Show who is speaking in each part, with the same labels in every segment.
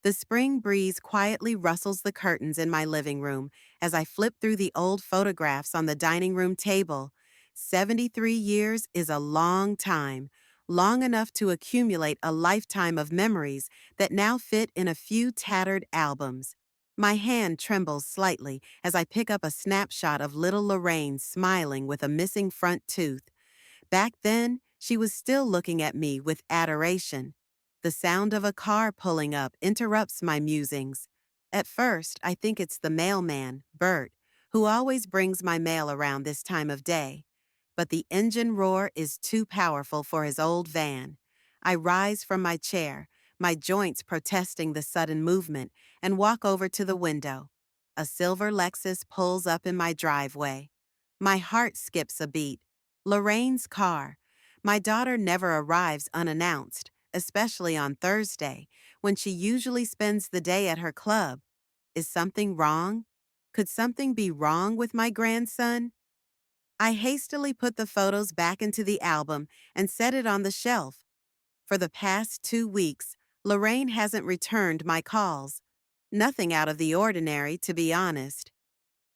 Speaker 1: The spring breeze quietly rustles the curtains in my living room as I flip through the old photographs on the dining room table. 73 years is a long time, long enough to accumulate a lifetime of memories that now fit in a few tattered albums. My hand trembles slightly as I pick up a snapshot of little Lorraine smiling with a missing front tooth. Back then, she was still looking at me with adoration. The sound of a car pulling up interrupts my musings. At first, I think it's the mailman, Bert, who always brings my mail around this time of day. But the engine roar is too powerful for his old van. I rise from my chair, my joints protesting the sudden movement, and walk over to the window. A silver Lexus pulls up in my driveway. My heart skips a beat. Lorraine's car. My daughter never arrives unannounced, especially on Thursday, when she usually spends the day at her club. Is something wrong? Could something be wrong with my grandson? I hastily put the photos back into the album and set it on the shelf. For the past 2 weeks, Lorraine hasn't returned my calls. Nothing out of the ordinary, to be honest.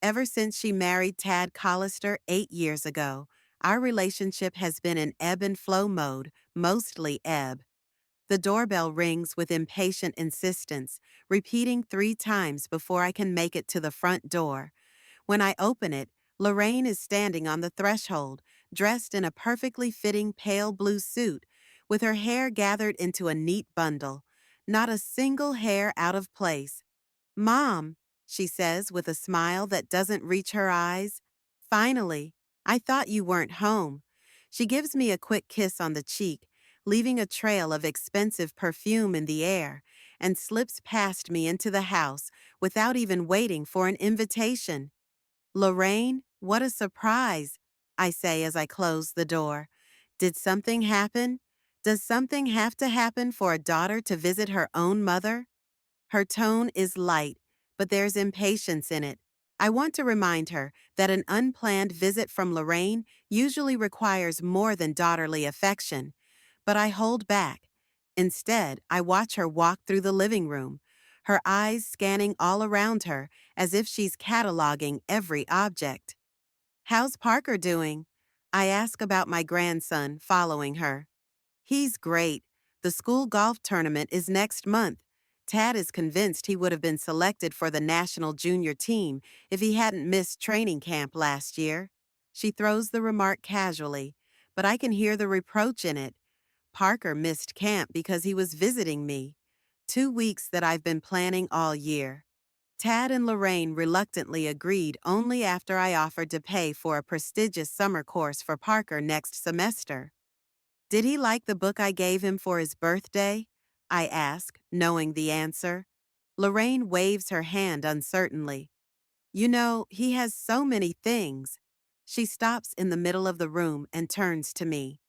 Speaker 1: Ever since she married Tad Collister 8 years ago, our relationship has been in ebb and flow mode, mostly ebb. The doorbell rings with impatient insistence, repeating 3 times before I can make it to the front door. When I open it, Lorraine is standing on the threshold, dressed in a perfectly fitting pale blue suit, with her hair gathered into a neat bundle, not a single hair out of place. "Mom," she says with a smile that doesn't reach her eyes. "Finally, I thought you weren't home." She gives me a quick kiss on the cheek, leaving a trail of expensive perfume in the air, and slips past me into the house without even waiting for an invitation. "Lorraine, what a surprise," I say as I close the door. "Did something happen? Does something have to happen for a daughter to visit her own mother?" Her tone is light, but there's impatience in it. I want to remind her that an unplanned visit from Lorraine usually requires more than daughterly affection, but I hold back. Instead, I watch her walk through the living room, her eyes scanning all around her as if she's cataloging every object. "How's Parker doing?" I ask about my grandson, following her. "He's great. The school golf tournament is next month. Tad is convinced he would have been selected for the national junior team if he hadn't missed training camp last year." She throws the remark casually, but I can hear the reproach in it. Parker missed camp because he was visiting me. 2 weeks that I've been planning all year. Tad and Lorraine reluctantly agreed only after I offered to pay for a prestigious summer course for Parker next semester. "Did he like the book I gave him for his birthday?" I ask, knowing the answer. Lorraine waves her hand uncertainly. "You know, he has so many things." She stops in the middle of the room and turns to me.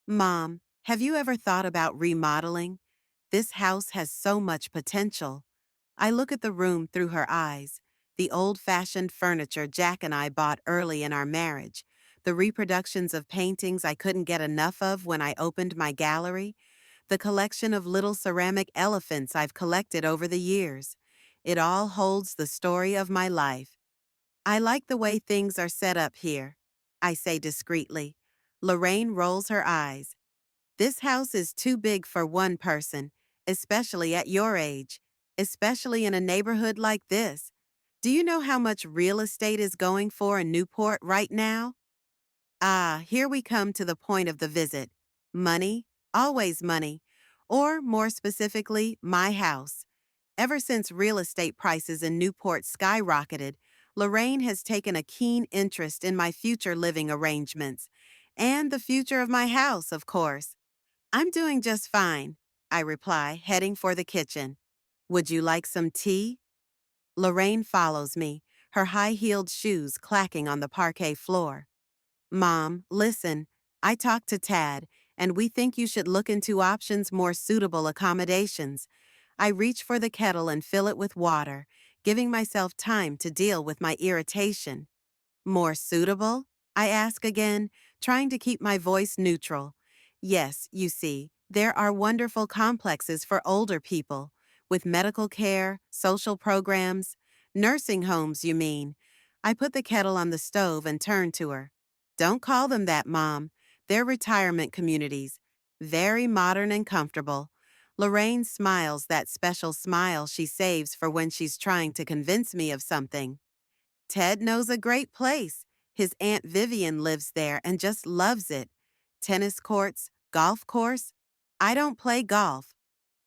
Speaker 1: "Mom, have you ever thought about remodeling? This house has so much potential." I look at the room through her eyes. The old-fashioned furniture Jack and I bought early in our marriage, the reproductions of paintings I couldn't get enough of when I opened my gallery, the collection of little ceramic elephants I've collected over the years. It all holds the story of my life. "I like the way things are set up here," I say discreetly. Lorraine rolls her eyes. "This house is too big for one person, especially at your age, especially in a neighborhood like this. Do you know how much real estate is going for in Newport right now?" Ah, here we come to the point of the visit. Money, always money, or more specifically, my house. Ever since real estate prices in Newport skyrocketed, Lorraine has taken a keen interest in my future living arrangements, and the future of my house, of course. "I'm doing just fine," I reply, heading for the kitchen. "Would you like some tea?" Lorraine follows me, her high-heeled shoes clacking on the parquet floor. "Mom, listen, I talked to Tad, and we think you should look into options more suitable accommodations." I reach for the kettle and fill it with water, giving myself time to deal with my irritation. "More suitable?" I ask again, trying to keep my voice neutral. "Yes, you see, there are wonderful complexes for older people. with medical care, social programs, nursing homes, you mean. I put the kettle on the stove and turned to her. Don't call them that, Mom. They're retirement communities. Very modern and comfortable. Lorraine smiles that special smile she saves for when she's trying to convince me of something. Ted knows a great place. His Aunt Vivian lives there and just loves it. Tennis courts, golf course. I don't play golf.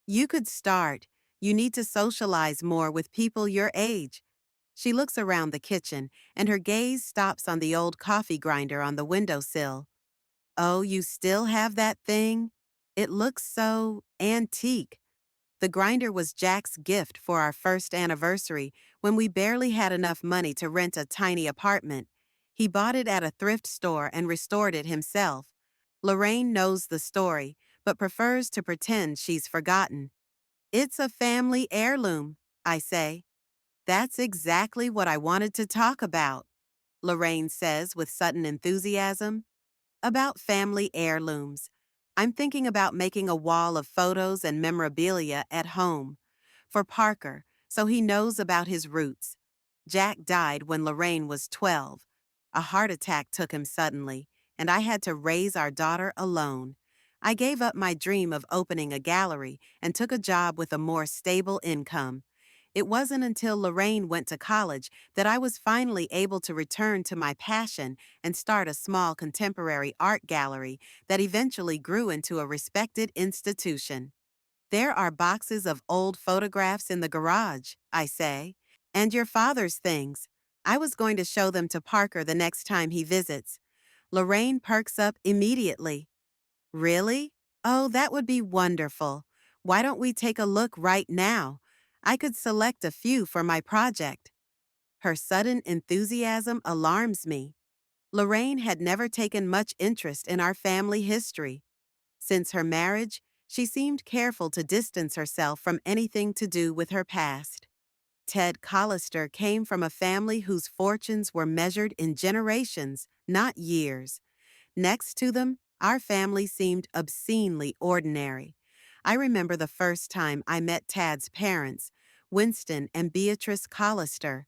Speaker 1: You could start. You need to socialize more with people your age. She looks around the kitchen, and her gaze stops on the old coffee grinder on the windowsill. Oh, you still have that thing? It looks so antique. The grinder was Jack's gift for our first anniversary when we barely had enough money to rent a tiny apartment. He bought it at a thrift store and restored it himself. Lorraine knows the story, but prefers to pretend she's forgotten. It's a family heirloom, I say. That's exactly what I wanted to talk about, Lorraine says with sudden enthusiasm. About family heirlooms. I'm thinking about making a wall of photos and memorabilia at home. For Parker, so he knows about his roots. Jack died when Lorraine was 12. A heart attack took him suddenly, and I had to raise our daughter alone. I gave up my dream of opening a gallery and took a job with a more stable income. It wasn't until Lorraine went to college that I was finally able to return to my passion and start a small contemporary art gallery that eventually grew into a respected institution. There are boxes of old photographs in the garage, I say, and your father's things. I was going to show them to Parker the next time he visits. Lorraine perks up immediately. Really? Oh, that would be wonderful. Why don't we take a look right now? I could select a few for my project. Her sudden enthusiasm alarms me. Lorraine had never taken much interest in our family history. Since her marriage, she seemed careful to distance herself from anything to do with her past. Ted Collister came from a family whose fortunes were measured in generations, not years. Next to them, our family seemed obscenely ordinary. I remember the first time I met Tad's parents, Winston and Beatrice Collister,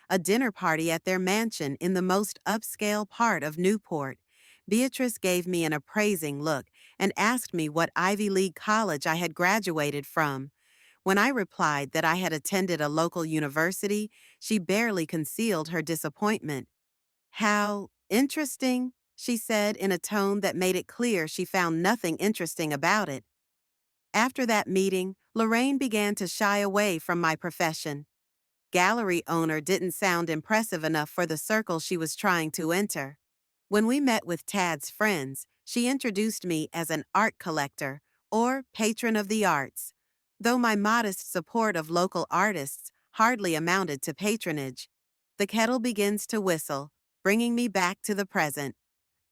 Speaker 1: a dinner party at their mansion in the most upscale part of Newport. Beatrice gave me an appraising look and asked me what Ivy League college I had graduated from. When I replied that I had attended a local university, she barely concealed her disappointment. How interesting, she said in a tone that made it clear she found nothing interesting about it. After that meeting, Lorraine began to shy away from my profession. Gallery owner didn't sound impressive enough for the circle she was trying to enter. When we met with Tad's friends, she introduced me as an art collector, or patron of the arts, though my modest support of local artists hardly amounted to patronage. The kettle begins to whistle, bringing me back to the present.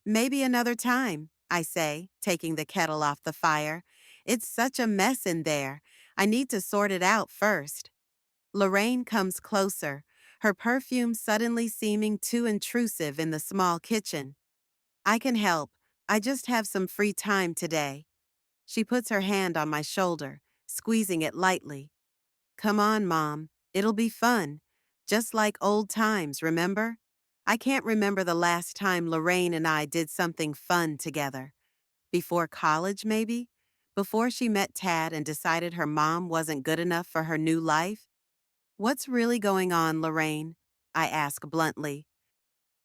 Speaker 1: Maybe another time, I say, taking the kettle off the fire. It's such a mess in there. I need to sort it out first. Lorraine comes closer, her perfume suddenly seeming too intrusive in the small kitchen. I can help. I just have some free time today. She puts her hand on my shoulder, squeezing it lightly. Come on, Mom. It'll be fun. Just like old times, remember? I can't remember the last time Lorraine and I did something fun together. Before college, maybe? Before she met Tad and decided her mom wasn't good enough for her new life? What's really going on, Lorraine? I ask bluntly.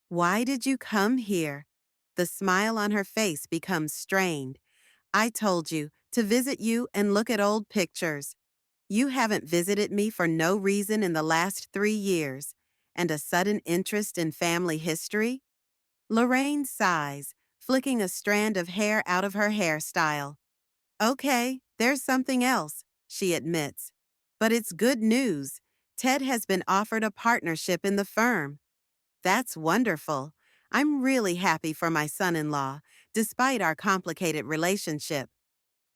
Speaker 1: Why did you come here? The smile on her face becomes strained. I told you to visit you and look at old pictures. You haven't visited me for no reason in the last 3 years, and a sudden interest in family history? Lorraine sighs, flicking a strand of hair out of her hairstyle. Okay, there's something else, she admits. But it's good news. Ted has been offered a partnership in the firm. That's wonderful. I'm really happy for my son-in-law, despite our complicated relationship.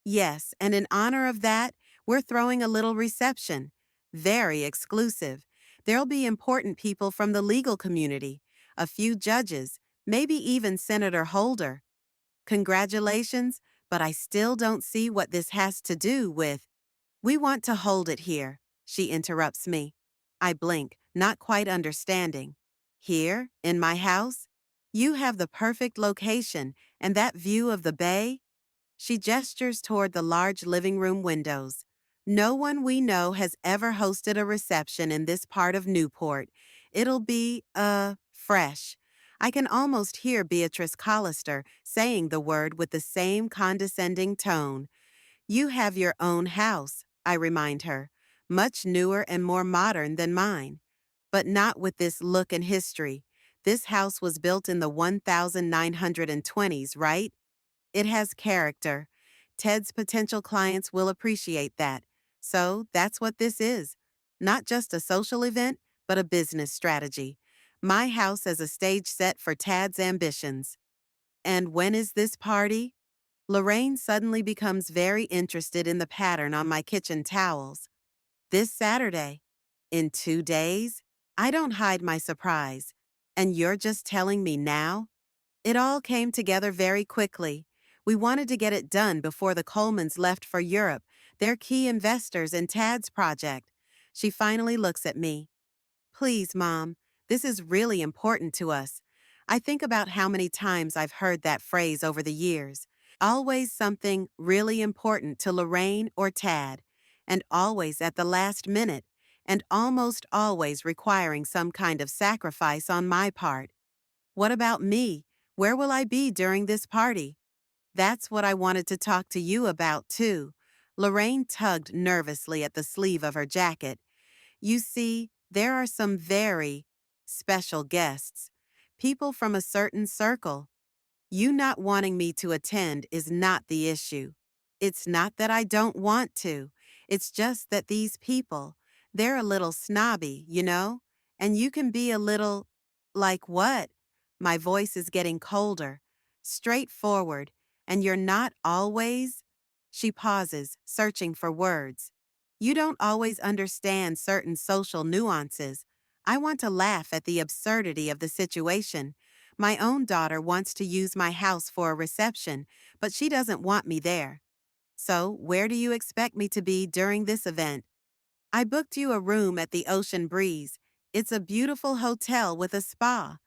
Speaker 1: Yes, and in honor of that, we're throwing a little reception. Very exclusive. There'll be important people from the legal community, a few judges, maybe even Senator Holder. Congratulations, but I still don't see what this has to do with. We want to hold it here, she interrupts me. I blink, not quite understanding. Here, in my house? You have the perfect location, and that view of the bay? She gestures toward the large living room windows. No one we know has ever hosted a reception in this part of Newport. It'll be, fresh. I can almost hear Beatrice Collister saying the word with the same condescending tone. You have your own house, I remind her, much newer and more modern than mine. But not with this look and history. This house was built in the 1920s, right? It has character. Ted's potential clients will appreciate that. So that's what this is. Not just a social event, but a business strategy. My house as a stage set for Tad's ambitions. And when is this party? Lorraine suddenly becomes very interested in the pattern on my kitchen towels. This Saturday. In 2 days? I don't hide my surprise. And you're just telling me now? It all came together very quickly. We wanted to get it done before the Colemans left for Europe. They're key investors in Tad's project. She finally looks at me. Please, Mom, this is really important to us. I think about how many times I've heard that phrase over the years. Always something really important to Lorraine or Tad, and always at the last minute, and almost always requiring some kind of sacrifice on my part. What about me? Where will I be during this party? That's what I wanted to talk to you about, too. Lorraine tugged nervously at the sleeve of her jacket. You see, there are some very special guests, people from a certain circle. You not wanting me to attend is not the issue. It's not that I don't want to. It's just that these people, they're a little snobby, you know? And you can be a little, like what? My voice is getting colder, straightforward, and you're not always. She pauses, searching for words. You don't always understand certain social nuances. I want to laugh at the absurdity of the situation. My own daughter wants to use my house for a reception, but she doesn't want me there. So, where do you expect me to be during this event? I booked you a room at the Ocean Breeze. It's a beautiful hotel with a spa.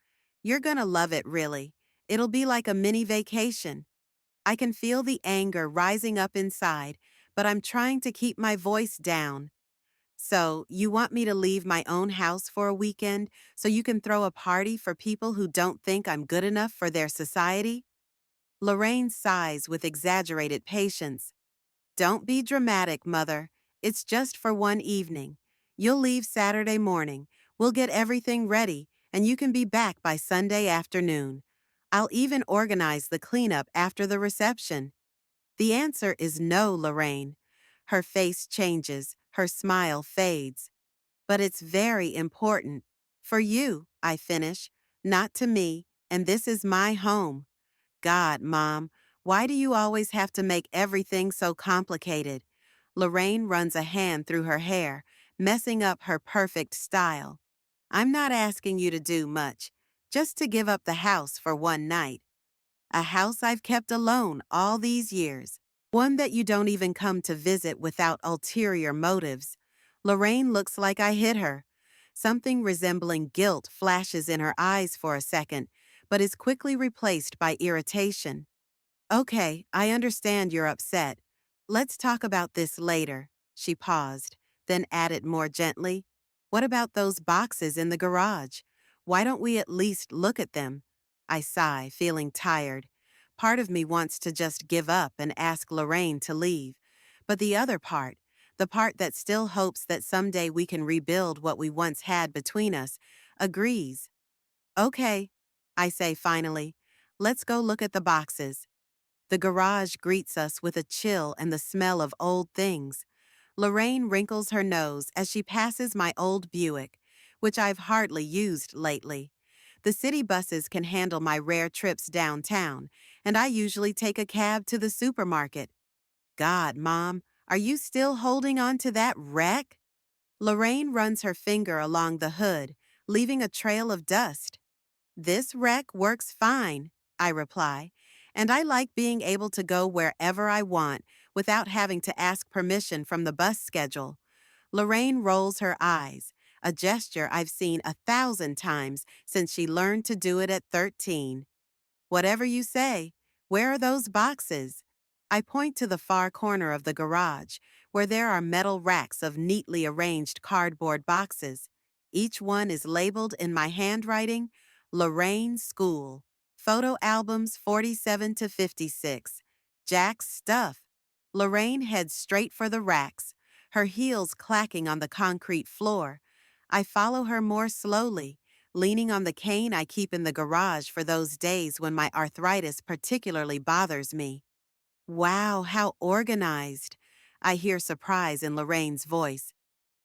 Speaker 1: You're gonna love it, really. It'll be like a mini vacation. I can feel the anger rising up inside, but I'm trying to keep my voice down. So, you want me to leave my own house for a weekend so you can throw a party for people who don't think I'm good enough for their society? Lorraine sighs with exaggerated patience. Don't be dramatic, Mother. It's just for one evening. You'll leave Saturday morning. We'll get everything ready, and you can be back by Sunday afternoon. I'll even organize the cleanup after the reception. The answer is no, Lorraine. Her face changes, her smile fades. But it's very important. For you, I finish, not to me, and this is my home. God, Mom, why do you always have to make everything so complicated? Lorraine runs a hand through her hair, messing up her perfect style. I'm not asking you to do much, just to give up the house for one night. A house I've kept alone all these years. One that you don't even come to visit without ulterior motives. Lorraine looks like I hit her. Something resembling guilt flashes in her eyes for a second, but is quickly replaced by irritation. Okay, I understand you're upset. Let's talk about this later. She paused, then added more gently. What about those boxes in the garage? Why don't we at least look at them? I sigh, feeling tired. Part of me wants to just give up and ask Lorraine to leave. But the other part, the part that still hopes that someday we can rebuild what we once had between us, agrees. Okay, I say finally. Let's go look at the boxes. The garage greets us with a chill and the smell of old things. Lorraine wrinkles her nose as she passes my old Buick, which I've hardly used lately. The city buses can handle my rare trips downtown, and I usually take a cab to the supermarket. God, Mom, are you still holding on to that wreck? Lorraine runs her finger along the hood, leaving a trail of dust. This wreck works fine, I reply, and I like being able to go wherever I want without having to ask permission from the bus schedule. Lorraine rolls her eyes, a gesture I've seen 1,000 times since she learned to do it at 13. Whatever you say, where are those boxes? I point to the far corner of the garage, where there are metal racks of neatly arranged cardboard boxes. Each one is labeled in my handwriting, Lorraine School. Photo albums 47 to 56. Jack's stuff. Lorraine heads straight for the racks, her heels clacking on the concrete floor. I follow her more slowly, leaning on the cane I keep in the garage for those days when my arthritis particularly bothers me. Wow, how organized! I hear surprise in Lorraine's voice.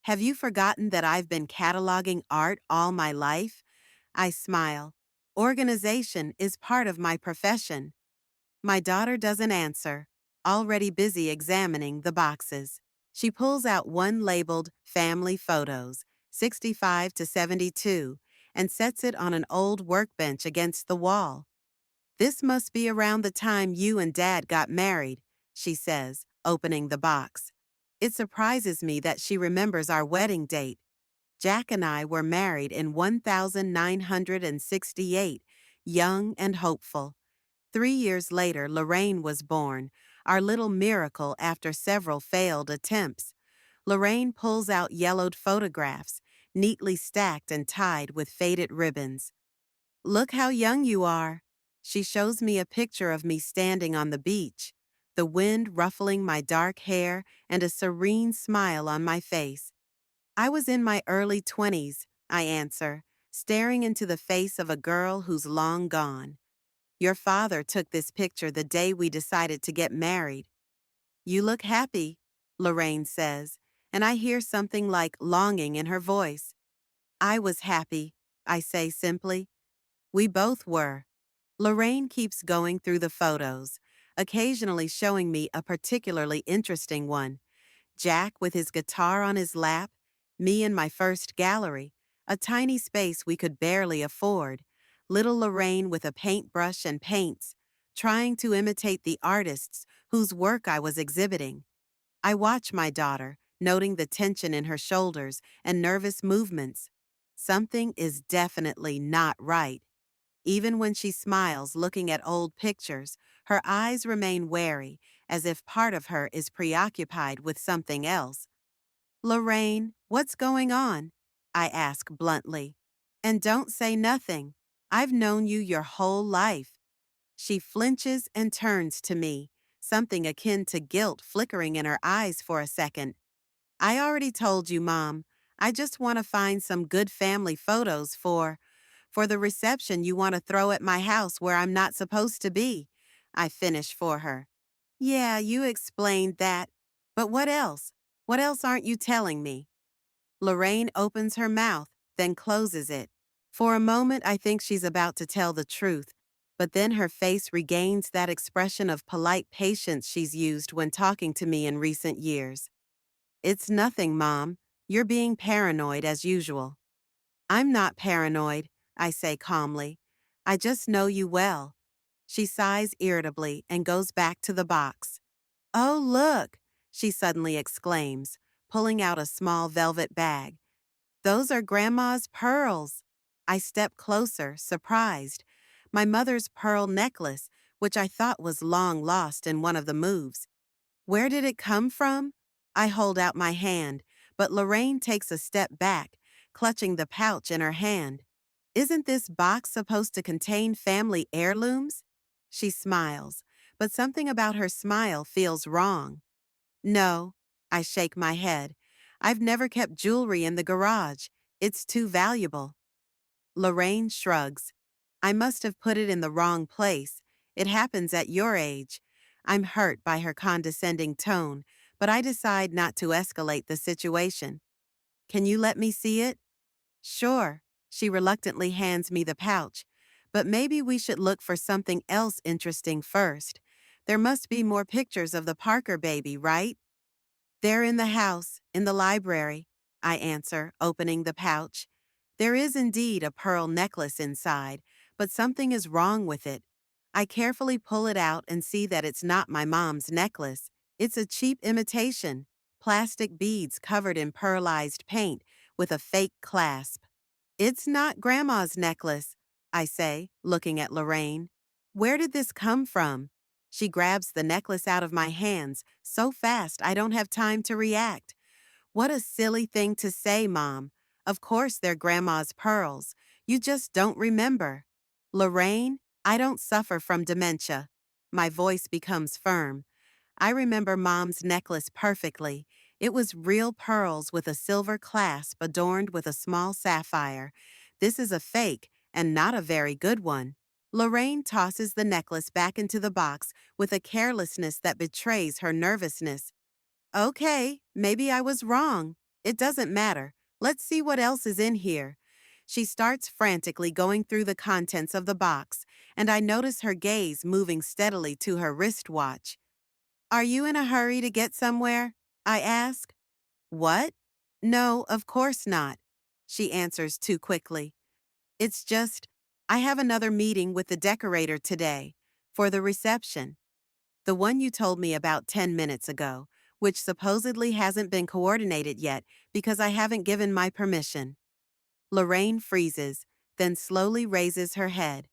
Speaker 1: Have you forgotten that I've been cataloging art all my life? I smile. Organization is part of my profession. My daughter doesn't answer, already busy examining the boxes. She pulls out one labeled Family Photos, 65 to 72, and sets it on an old workbench against the wall. This must be around the time you and Dad got married, she says, opening the box. It surprises me that she remembers our wedding date. Jack and I were married in 1968, young and hopeful. 3 years later, Lorraine was born, our little miracle after several failed attempts. Lorraine pulls out yellowed photographs, neatly stacked and tied with faded ribbons. Look how young you are. She shows me a picture of me standing on the beach, the wind ruffling my dark hair and a serene smile on my face. I was in my early 20s, I answer, staring into the face of a girl who's long gone. Your father took this picture the day we decided to get married. You look happy, Lorraine says, and I hear something like longing in her voice. I was happy, I say simply. We both were. Lorraine keeps going through the photos, occasionally showing me a particularly interesting one. Jack with his guitar on his lap, me in my first gallery, a tiny space we could barely afford, little Lorraine with a paintbrush and paints, trying to imitate the artists whose work I was exhibiting. I watch my daughter, noting the tension in her shoulders and nervous movements. Something is definitely not right. Even when she smiles looking at old pictures, her eyes remain wary, as if part of her is preoccupied with something else. Lorraine, what's going on? I ask bluntly. And don't say nothing. I've known you your whole life. She flinches and turns to me, something akin to guilt flickering in her eyes for a second. I already told you, Mom. I just want to find some good family photos for the reception you want to throw at my house where I'm not supposed to be. I finish for her. Yeah, you explained that. But what else? What else aren't you telling me? Lorraine opens her mouth, then closes it. For a moment, I think she's about to tell the truth, but then her face regains that expression of polite patience she's used when talking to me in recent years. It's nothing, Mom. You're being paranoid as usual. I'm not paranoid, I say calmly. I just know you well. She sighs irritably and goes back to the box. Oh, look, she suddenly exclaims, pulling out a small velvet bag. Those are Grandma's pearls. I step closer, surprised. My mother's pearl necklace, which I thought was long lost in one of the moves. Where did it come from? I hold out my hand, but Lorraine takes a step back, clutching the pouch in her hand. Isn't this box supposed to contain family heirlooms? She smiles, but something about her smile feels wrong. No, I shake my head. I've never kept jewelry in the garage. It's too valuable. Lorraine shrugs. I must have put it in the wrong place. It happens at your age. I'm hurt by her condescending tone, but I decide not to escalate the situation. Can you let me see it? Sure. She reluctantly hands me the pouch. But maybe we should look for something else interesting first. There must be more pictures of the Parker baby, right? They're in the house, in the library, I answer, opening the pouch. There is indeed a pearl necklace inside, but something is wrong with it. I carefully pull it out and see that it's not my mom's necklace. It's a cheap imitation, plastic beads covered in pearlized paint with a fake clasp. It's not Grandma's necklace, I say, looking at Lorraine. Where did this come from? She grabs the necklace out of my hands so fast I don't have time to react. What a silly thing to say, Mom. Of course they're Grandma's pearls. You just don't remember. Lorraine, I don't suffer from dementia. My voice becomes firm. I remember Mom's necklace perfectly. It was real pearls with a silver clasp adorned with a small sapphire. This is a fake, and not a very good one. Lorraine tosses the necklace back into the box with a carelessness that betrays her nervousness. Okay, maybe I was wrong. It doesn't matter. Let's see what else is in here. She starts frantically going through the contents of the box, and I notice her gaze moving steadily to her wristwatch. Are you in a hurry to get somewhere? I ask. What? No, of course not. She answers too quickly. It's just, I have another meeting with the decorator today for the reception. The one you told me about 10 minutes ago, which supposedly hasn't been coordinated yet because I haven't given my permission. Lorraine freezes, then slowly raises her head.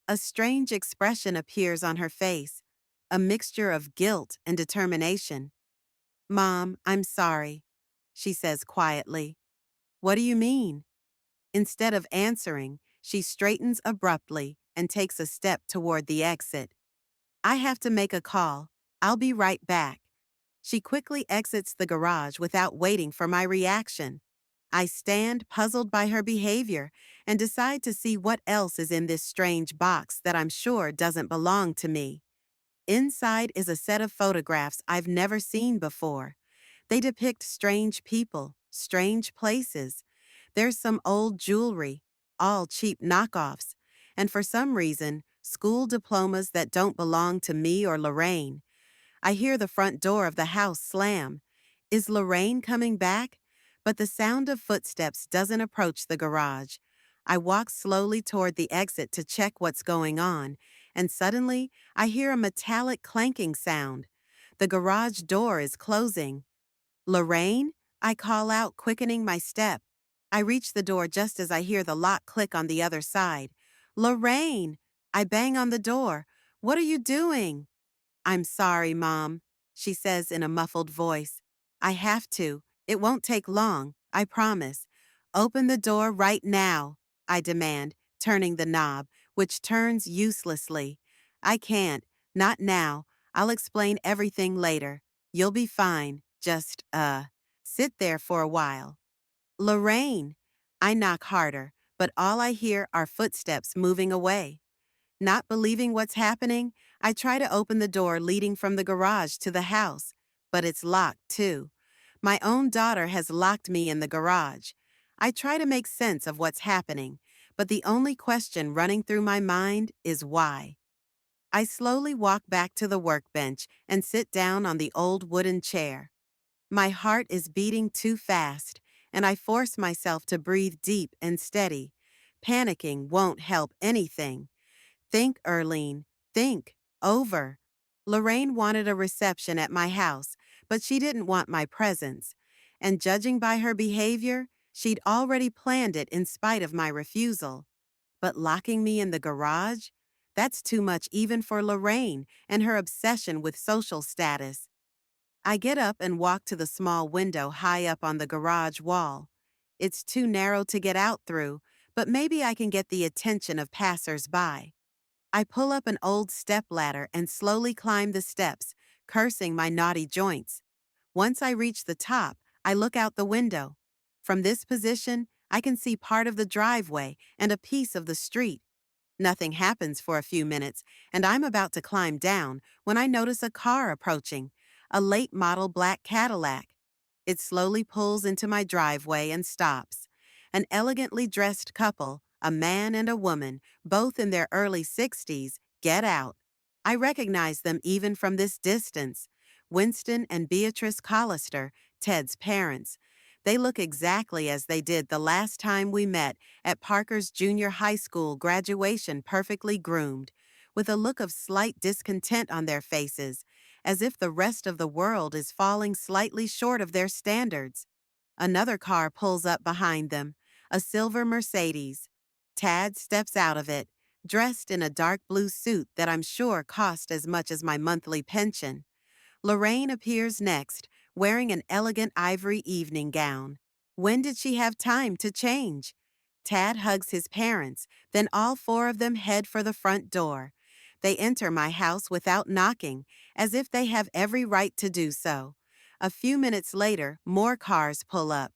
Speaker 1: A strange expression appears on her face, a mixture of guilt and determination. Mom, I'm sorry, she says quietly. What do you mean? Instead of answering, she straightens abruptly and takes a step toward the exit. I have to make a call. I'll be right back. She quickly exits the garage without waiting for my reaction. I stand puzzled by her behavior and decide to see what else is in this strange box that I'm sure doesn't belong to me. Inside is a set of photographs I've never seen before. They depict strange people, strange places. There's some old jewelry, all cheap knockoffs, and for some reason, school diplomas that don't belong to me or Lorraine. I hear the front door of the house slam. Is Lorraine coming back? But the sound of footsteps doesn't approach the garage. I walk slowly toward the exit to check what's going on, and suddenly I hear a metallic clanking sound. The garage door is closing. Lorraine? I call out, quickening my step. I reach the door just as I hear the lock click on the other side. Lorraine! I bang on the door. What are you doing? I'm sorry, Mom, she says in a muffled voice. I have to. It won't take long, I promise. Open the door right now, I demand, turning the knob, which turns uselessly. I can't. Not now. I'll explain everything later. You'll be fine. Just, sit there for a while. Lorraine! I knock harder, but all I hear are footsteps moving away. Not believing what's happening, I try to open the door leading from the garage to the house, but it's locked too. My own daughter has locked me in the garage. I try to make sense of what's happening, but the only question running through my mind is why. I slowly walk back to the workbench and sit down on the old wooden chair. My heart is beating too fast, and I force myself to breathe deep and steady. Panicking won't help anything. Think, Erlene. Think. Over. Lorraine wanted a reception at my house, but she didn't want my presence. And judging by her behavior, she'd already planned it in spite of my refusal. But locking me in the garage? That's too much even for Lorraine and her obsession with social status. I get up and walk to the small window high up on the garage wall. It's too narrow to get out through, but maybe I can get the attention of passers-by. I pull up an old stepladder and slowly climb the steps, cursing my naughty joints. Once I reach the top, I look out the window. From this position, I can see part of the driveway and a piece of the street. Nothing happens for a few minutes, and I'm about to climb down when I notice a car approaching, a late model black Cadillac. It slowly pulls into my driveway and stops. An elegantly dressed couple, a man and a woman, both in their early 60s, get out. I recognize them even from this distance. Winston and Beatrice Collister, Ted's parents. They look exactly as they did the last time we met at Parker's junior high school graduation, perfectly groomed, with a look of slight discontent on their faces, as if the rest of the world is falling slightly short of their standards. Another car pulls up behind them, a silver Mercedes. Tad steps out of it, dressed in a dark blue suit that I'm sure cost as much as my monthly pension. Lorraine appears next, wearing an elegant ivory evening gown. When did she have time to change? Tad hugs his parents, then all four of them head for the front door. They enter my house without knocking, as if they have every right to do so. A few minutes later, more cars pull up.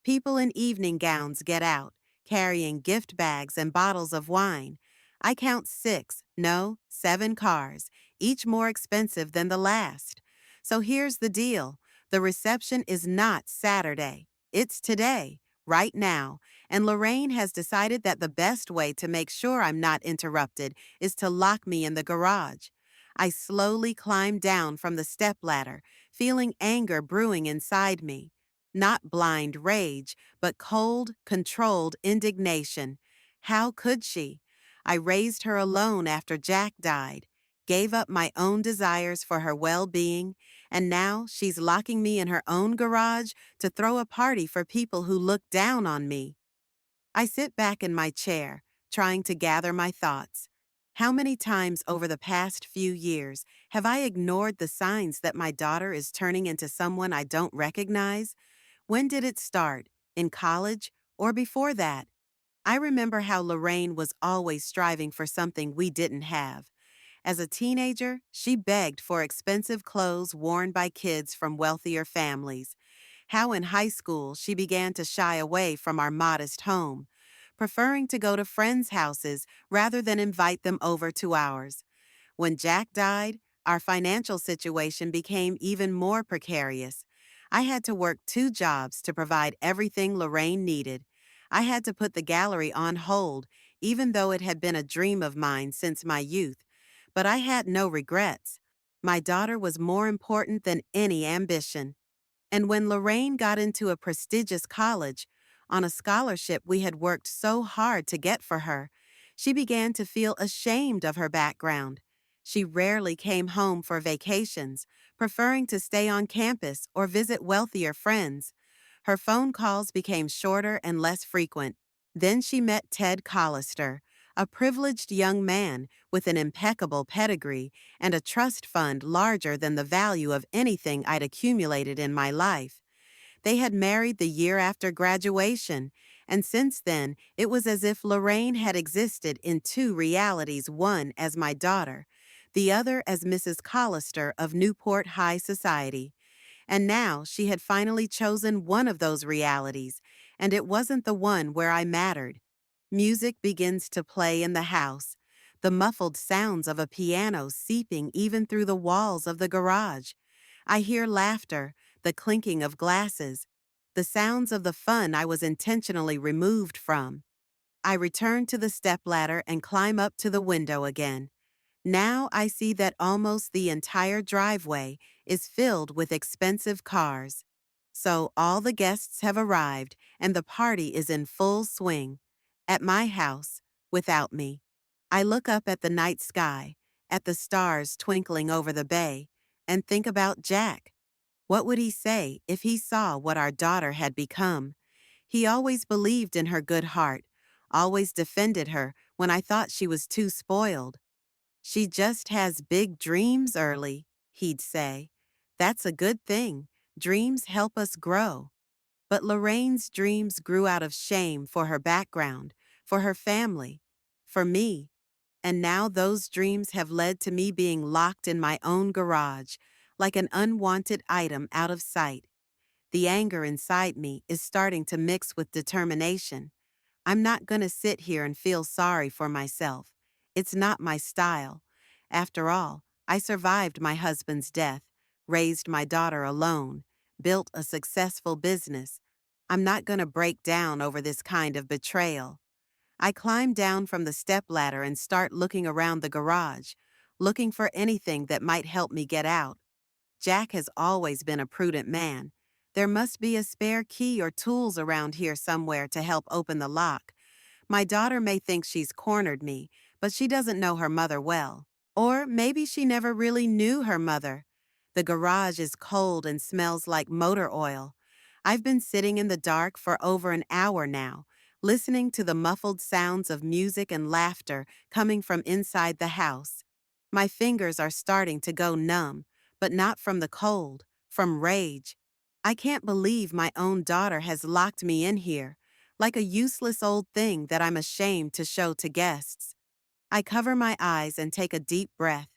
Speaker 1: People in evening gowns get out, carrying gift bags and bottles of wine. I count 6, no, 7 cars, each more expensive than the last. So here's the deal. The reception is not Saturday. It's today, right now, and Lorraine has decided that the best way to make sure I'm not interrupted is to lock me in the garage. I slowly climb down from the stepladder, feeling anger brewing inside me. Not blind rage, but cold, controlled indignation. How could she? I raised her alone after Jack died, gave up my own desires for her well-being, and now she's locking me in her own garage to throw a party for people who look down on me. I sit back in my chair, trying to gather my thoughts. How many times over the past few years have I ignored the signs that my daughter is turning into someone I don't recognize? When did it start? In college? Or before that? I remember how Lorraine was always striving for something we didn't have. As a teenager, she begged for expensive clothes worn by kids from wealthier families. How in high school she began to shy away from our modest home, preferring to go to friends' houses rather than invite them over to ours. When Jack died, our financial situation became even more precarious. I had to work 2 jobs to provide everything Lorraine needed. I had to put the gallery on hold, even though it had been a dream of mine since my youth. But I had no regrets. My daughter was more important than any ambition. And when Lorraine got into a prestigious college, on a scholarship we had worked so hard to get for her, she began to feel ashamed of her background. She rarely came home for vacations, preferring to stay on campus or visit wealthier friends. Her phone calls became shorter and less frequent. Then she met Ted Collister, a privileged young man with an impeccable pedigree and a trust fund larger than the value of anything I'd accumulated in my life. They had married the year after graduation, and since then it was as if Lorraine had existed in 2 realities, one as my daughter, the other as Mrs. Collister of Newport High Society. And now she had finally chosen one of those realities, and it wasn't the one where I mattered. Music begins to play in the house, the muffled sounds of a piano seeping even through the walls of the garage. I hear laughter, the clinking of glasses, the sounds of the fun I was intentionally removed from. I return to the stepladder and climb up to the window again. Now I see that almost the entire driveway is filled with expensive cars. So all the guests have arrived and the party is in full swing. At my house, without me. I look up at the night sky, at the stars twinkling over the bay, and think about Jack. What would he say if he saw what our daughter had become? He always believed in her good heart, always defended her when I thought she was too spoiled. She just has big dreams early, he'd say. That's a good thing. Dreams help us grow. But Lorraine's dreams grew out of shame for her background, for her family, for me. And now those dreams have led to me being locked in my own garage, like an unwanted item out of sight. The anger inside me is starting to mix with determination. I'm not going to sit here and feel sorry for myself. It's not my style. After all, I survived my husband's death, raised my daughter alone, built a successful business. I'm not going to break down over this kind of betrayal. I climb down from the stepladder and start looking around the garage, looking for anything that might help me get out. Jack has always been a prudent man. There must be a spare key or tools around here somewhere to help open the lock. My daughter may think she's cornered me, but she doesn't know her mother well. Or maybe she never really knew her mother. The garage is cold and smells like motor oil. I've been sitting in the dark for over an hour now, listening to the muffled sounds of music and laughter coming from inside the house. My fingers are starting to go numb, but not from the cold, from rage. I can't believe my own daughter has locked me in here, like a useless old thing that I'm ashamed to show to guests. I cover my eyes and take a deep breath.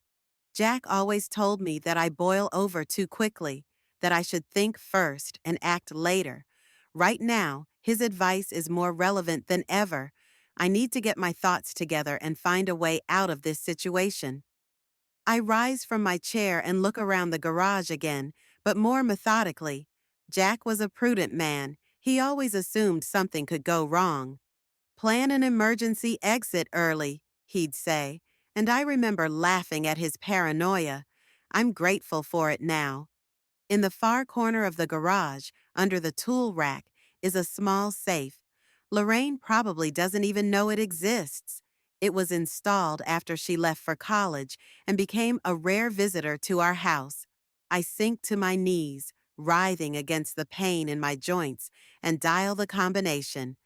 Speaker 1: Jack always told me that I boil over too quickly, that I should think first and act later. Right now, his advice is more relevant than ever. I need to get my thoughts together and find a way out of this situation. I rise from my chair and look around the garage again, but more methodically. Jack was a prudent man. He always assumed something could go wrong. Plan an emergency exit early, he'd say, and I remember laughing at his paranoia. I'm grateful for it now. In the far corner of the garage, under the tool rack, is a small safe. Lorraine probably doesn't even know it exists. It was installed after she left for college and became a rare visitor to our house. I sink to my knees, writhing against the pain in my joints, and dial the combination.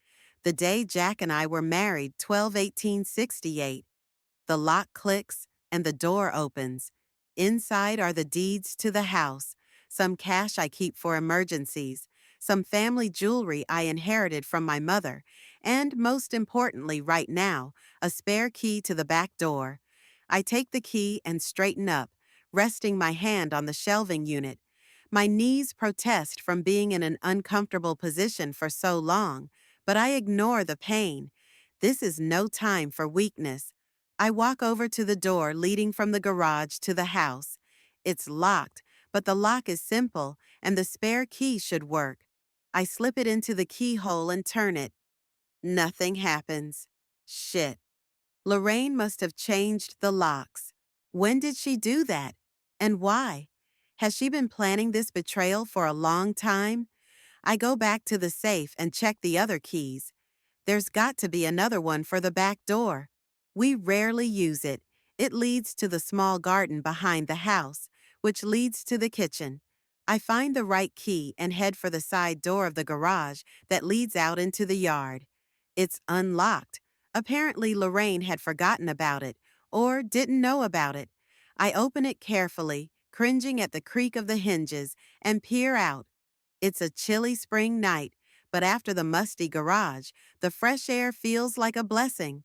Speaker 1: The day Jack and I were married, 12/18/68. The lock clicks and the door opens. Inside are the deeds to the house, some cash I keep for emergencies, some family jewelry I inherited from my mother, and most importantly right now, a spare key to the back door. I take the key and straighten up, resting my hand on the shelving unit. My knees protest from being in an uncomfortable position for so long, but I ignore the pain. This is no time for weakness. I walk over to the door leading from the garage to the house. It's locked, but the lock is simple and the spare key should work. I slip it into the keyhole and turn it. Nothing happens. Shit. Lorraine must have changed the locks. When did she do that? And why? Has she been planning this betrayal for a long time? I go back to the safe and check the other keys. There's got to be another one for the back door. We rarely use it. It leads to the small garden behind the house, which leads to the kitchen. I find the right key and head for the side door of the garage that leads out into the yard. It's unlocked. Apparently Lorraine had forgotten about it or didn't know about it. I open it carefully, cringing at the creak of the hinges, and peer out. It's a chilly spring night, but after the musty garage, the fresh air feels like a blessing.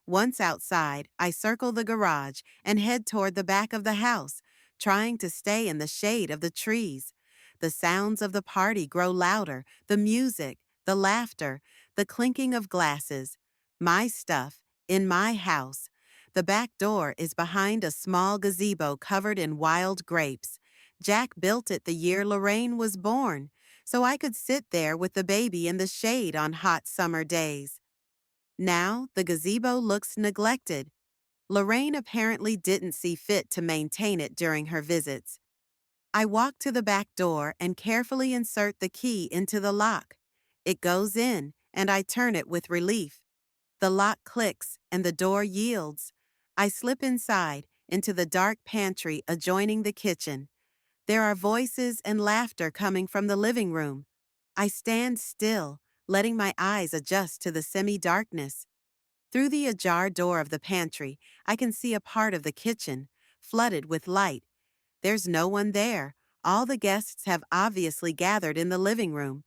Speaker 1: Once outside, I circle the garage and head toward the back of the house, trying to stay in the shade of the trees. The sounds of the party grow louder, the music, the laughter, the clinking of glasses. My stuff, in my house. The back door is behind a small gazebo covered in wild grapes. Jack built it the year Lorraine was born, so I could sit there with the baby in the shade on hot summer days. Now, the gazebo looks neglected. Lorraine apparently didn't see fit to maintain it during her visits. I walk to the back door and carefully insert the key into the lock. It goes in, and I turn it with relief. The lock clicks, and the door yields. I slip inside, into the dark pantry adjoining the kitchen. There are voices and laughter coming from the living room. I stand still, letting my eyes adjust to the semi-darkness. Through the ajar door of the pantry, I can see a part of the kitchen, flooded with light. There's no one there. All the guests have obviously gathered in the living room.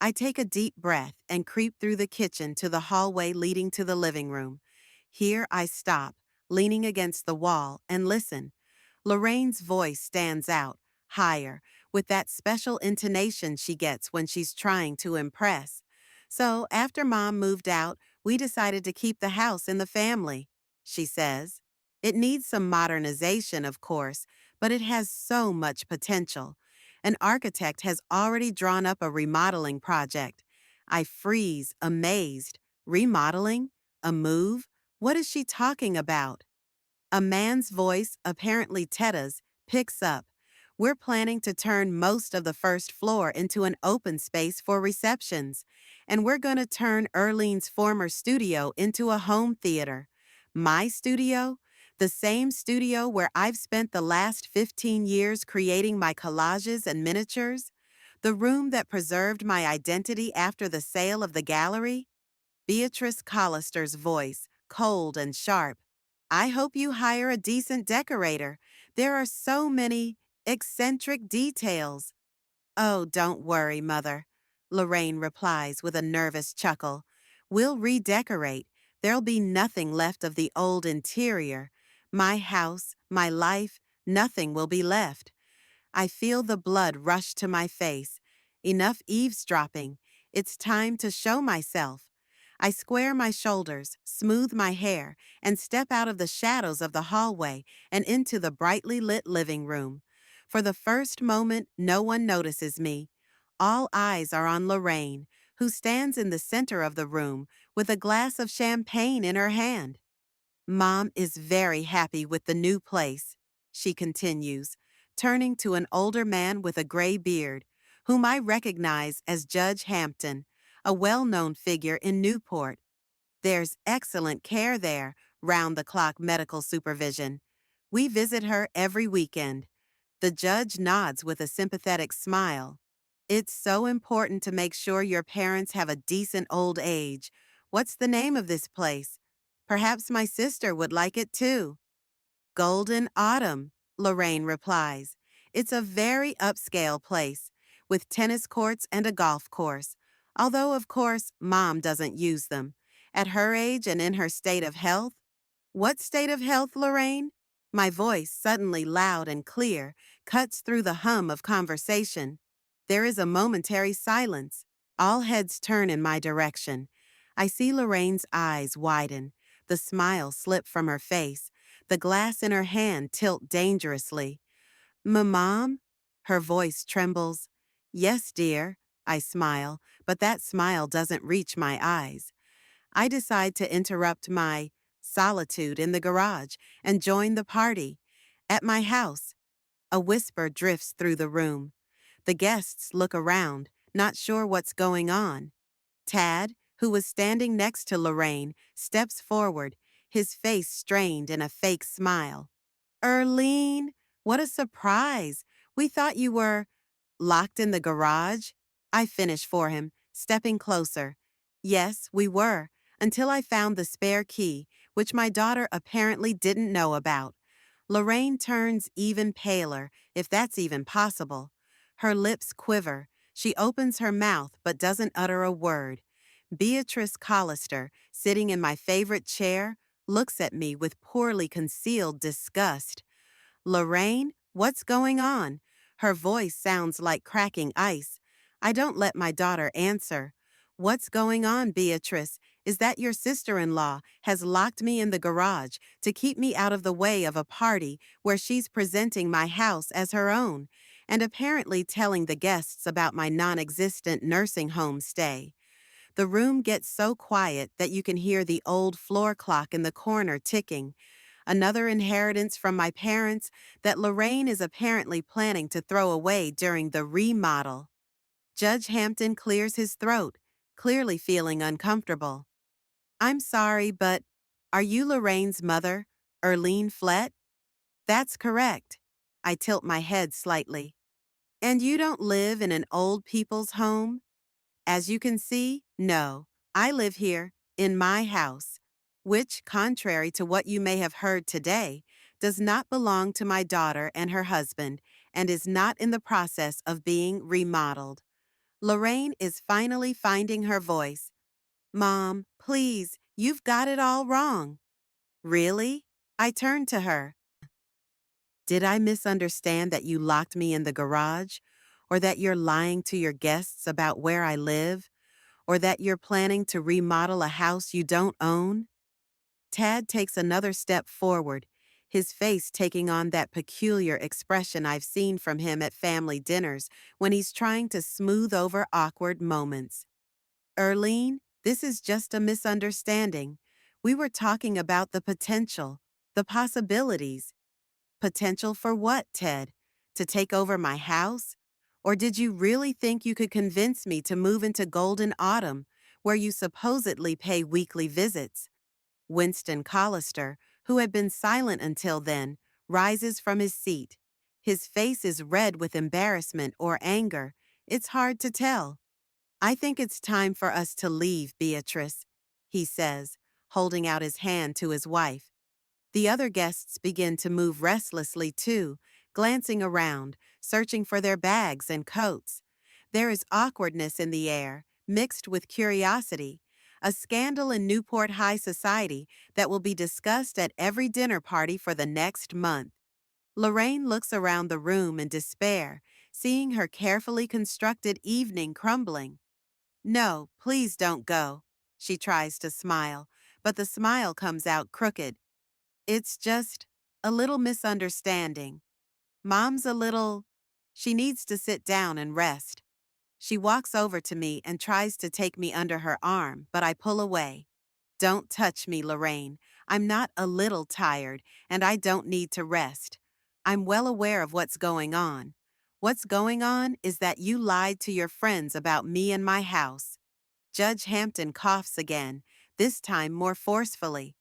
Speaker 1: I take a deep breath and creep through the kitchen to the hallway leading to the living room. Here I stop, leaning against the wall, and listen. Lorraine's voice stands out, higher, with that special intonation she gets when she's trying to impress. So, after Mom moved out, we decided to keep the house in the family, she says. It needs some modernization, of course, but it has so much potential. An architect has already drawn up a remodeling project. I freeze, amazed. Remodeling? A move? What is she talking about? A man's voice, apparently Teta's, picks up. We're planning to turn most of the first floor into an open space for receptions, and we're going to turn Erlene's former studio into a home theater. My studio? The same studio where I've spent the last 15 years creating my collages and miniatures? The room that preserved my identity after the sale of the gallery? Beatrice Collister's voice, cold and sharp. I hope you hire a decent decorator. There are so many eccentric details. Oh, don't worry, Mother, Lorraine replies with a nervous chuckle. We'll redecorate. There'll be nothing left of the old interior. My house, my life, nothing will be left. I feel the blood rush to my face. Enough eavesdropping. It's time to show myself. I square my shoulders, smooth my hair, and step out of the shadows of the hallway and into the brightly lit living room. For the first moment, no one notices me. All eyes are on Lorraine, who stands in the center of the room with a glass of champagne in her hand. Mom is very happy with the new place, she continues, turning to an older man with a gray beard, whom I recognize as Judge Hampton, a well-known figure in Newport. There's excellent care there, round-the-clock medical supervision. We visit her every weekend. The judge nods with a sympathetic smile. It's so important to make sure your parents have a decent old age. What's the name of this place? Perhaps my sister would like it too. Golden Autumn, Lorraine replies. It's a very upscale place, with tennis courts and a golf course, although of course Mom doesn't use them. At her age and in her state of health? What state of health, Lorraine? My voice, suddenly loud and clear, cuts through the hum of conversation. There is a momentary silence. All heads turn in my direction. I see Lorraine's eyes widen, the smile slip from her face, the glass in her hand tilt dangerously. Mom? Her voice trembles. Yes, dear, I smile, but that smile doesn't reach my eyes. I decide to interrupt my solitude in the garage and join the party. At my house, a whisper drifts through the room. The guests look around, not sure what's going on. Tad, who was standing next to Lorraine, steps forward, his face strained in a fake smile. Erlene, what a surprise! We thought you were locked in the garage? I finish for him, stepping closer. Yes, we were, until I found the spare key, which my daughter apparently didn't know about. Lorraine turns even paler, if that's even possible. Her lips quiver. She opens her mouth but doesn't utter a word. Beatrice Collister, sitting in my favorite chair, looks at me with poorly concealed disgust. Lorraine, what's going on? Her voice sounds like cracking ice. I don't let my daughter answer. What's going on, Beatrice? Is that your sister-in-law has locked me in the garage to keep me out of the way of a party where she's presenting my house as her own, and apparently telling the guests about my non-existent nursing home stay. The room gets so quiet that you can hear the old floor clock in the corner ticking, another inheritance from my parents that Lorraine is apparently planning to throw away during the remodel. Judge Hampton clears his throat, clearly feeling uncomfortable. I'm sorry, but are you Lorraine's mother, Erlene Flett? That's correct. I tilt my head slightly. And you don't live in an old people's home? As you can see, no. I live here, in my house, which, contrary to what you may have heard today, does not belong to my daughter and her husband and is not in the process of being remodeled. Lorraine is finally finding her voice. Mom, please, you've got it all wrong. Really? I turned to her. Did I misunderstand that you locked me in the garage? Or that you're lying to your guests about where I live? Or that you're planning to remodel a house you don't own? Tad takes another step forward, his face taking on that peculiar expression I've seen from him at family dinners when he's trying to smooth over awkward moments. Erlene, this is just a misunderstanding. We were talking about the potential, the possibilities. Potential for what, Ted? To take over my house? Or did you really think you could convince me to move into Golden Autumn, where you supposedly pay weekly visits? Winston Collister, who had been silent until then, rises from his seat. His face is red with embarrassment or anger. It's hard to tell. I think it's time for us to leave, Beatrice, he says, holding out his hand to his wife. The other guests begin to move restlessly too, glancing around, searching for their bags and coats. There is awkwardness in the air, mixed with curiosity, a scandal in Newport high society that will be discussed at every dinner party for the next month. Lorraine looks around the room in despair, seeing her carefully constructed evening crumbling. No, please don't go. She tries to smile, but the smile comes out crooked. It's just a little misunderstanding. Mom's a little. She needs to sit down and rest. She walks over to me and tries to take me under her arm, but I pull away. Don't touch me, Lorraine. I'm not a little tired, and I don't need to rest. I'm well aware of what's going on. What's going on is that you lied to your friends about me and my house. Judge Hampton coughs again, this time more forcefully.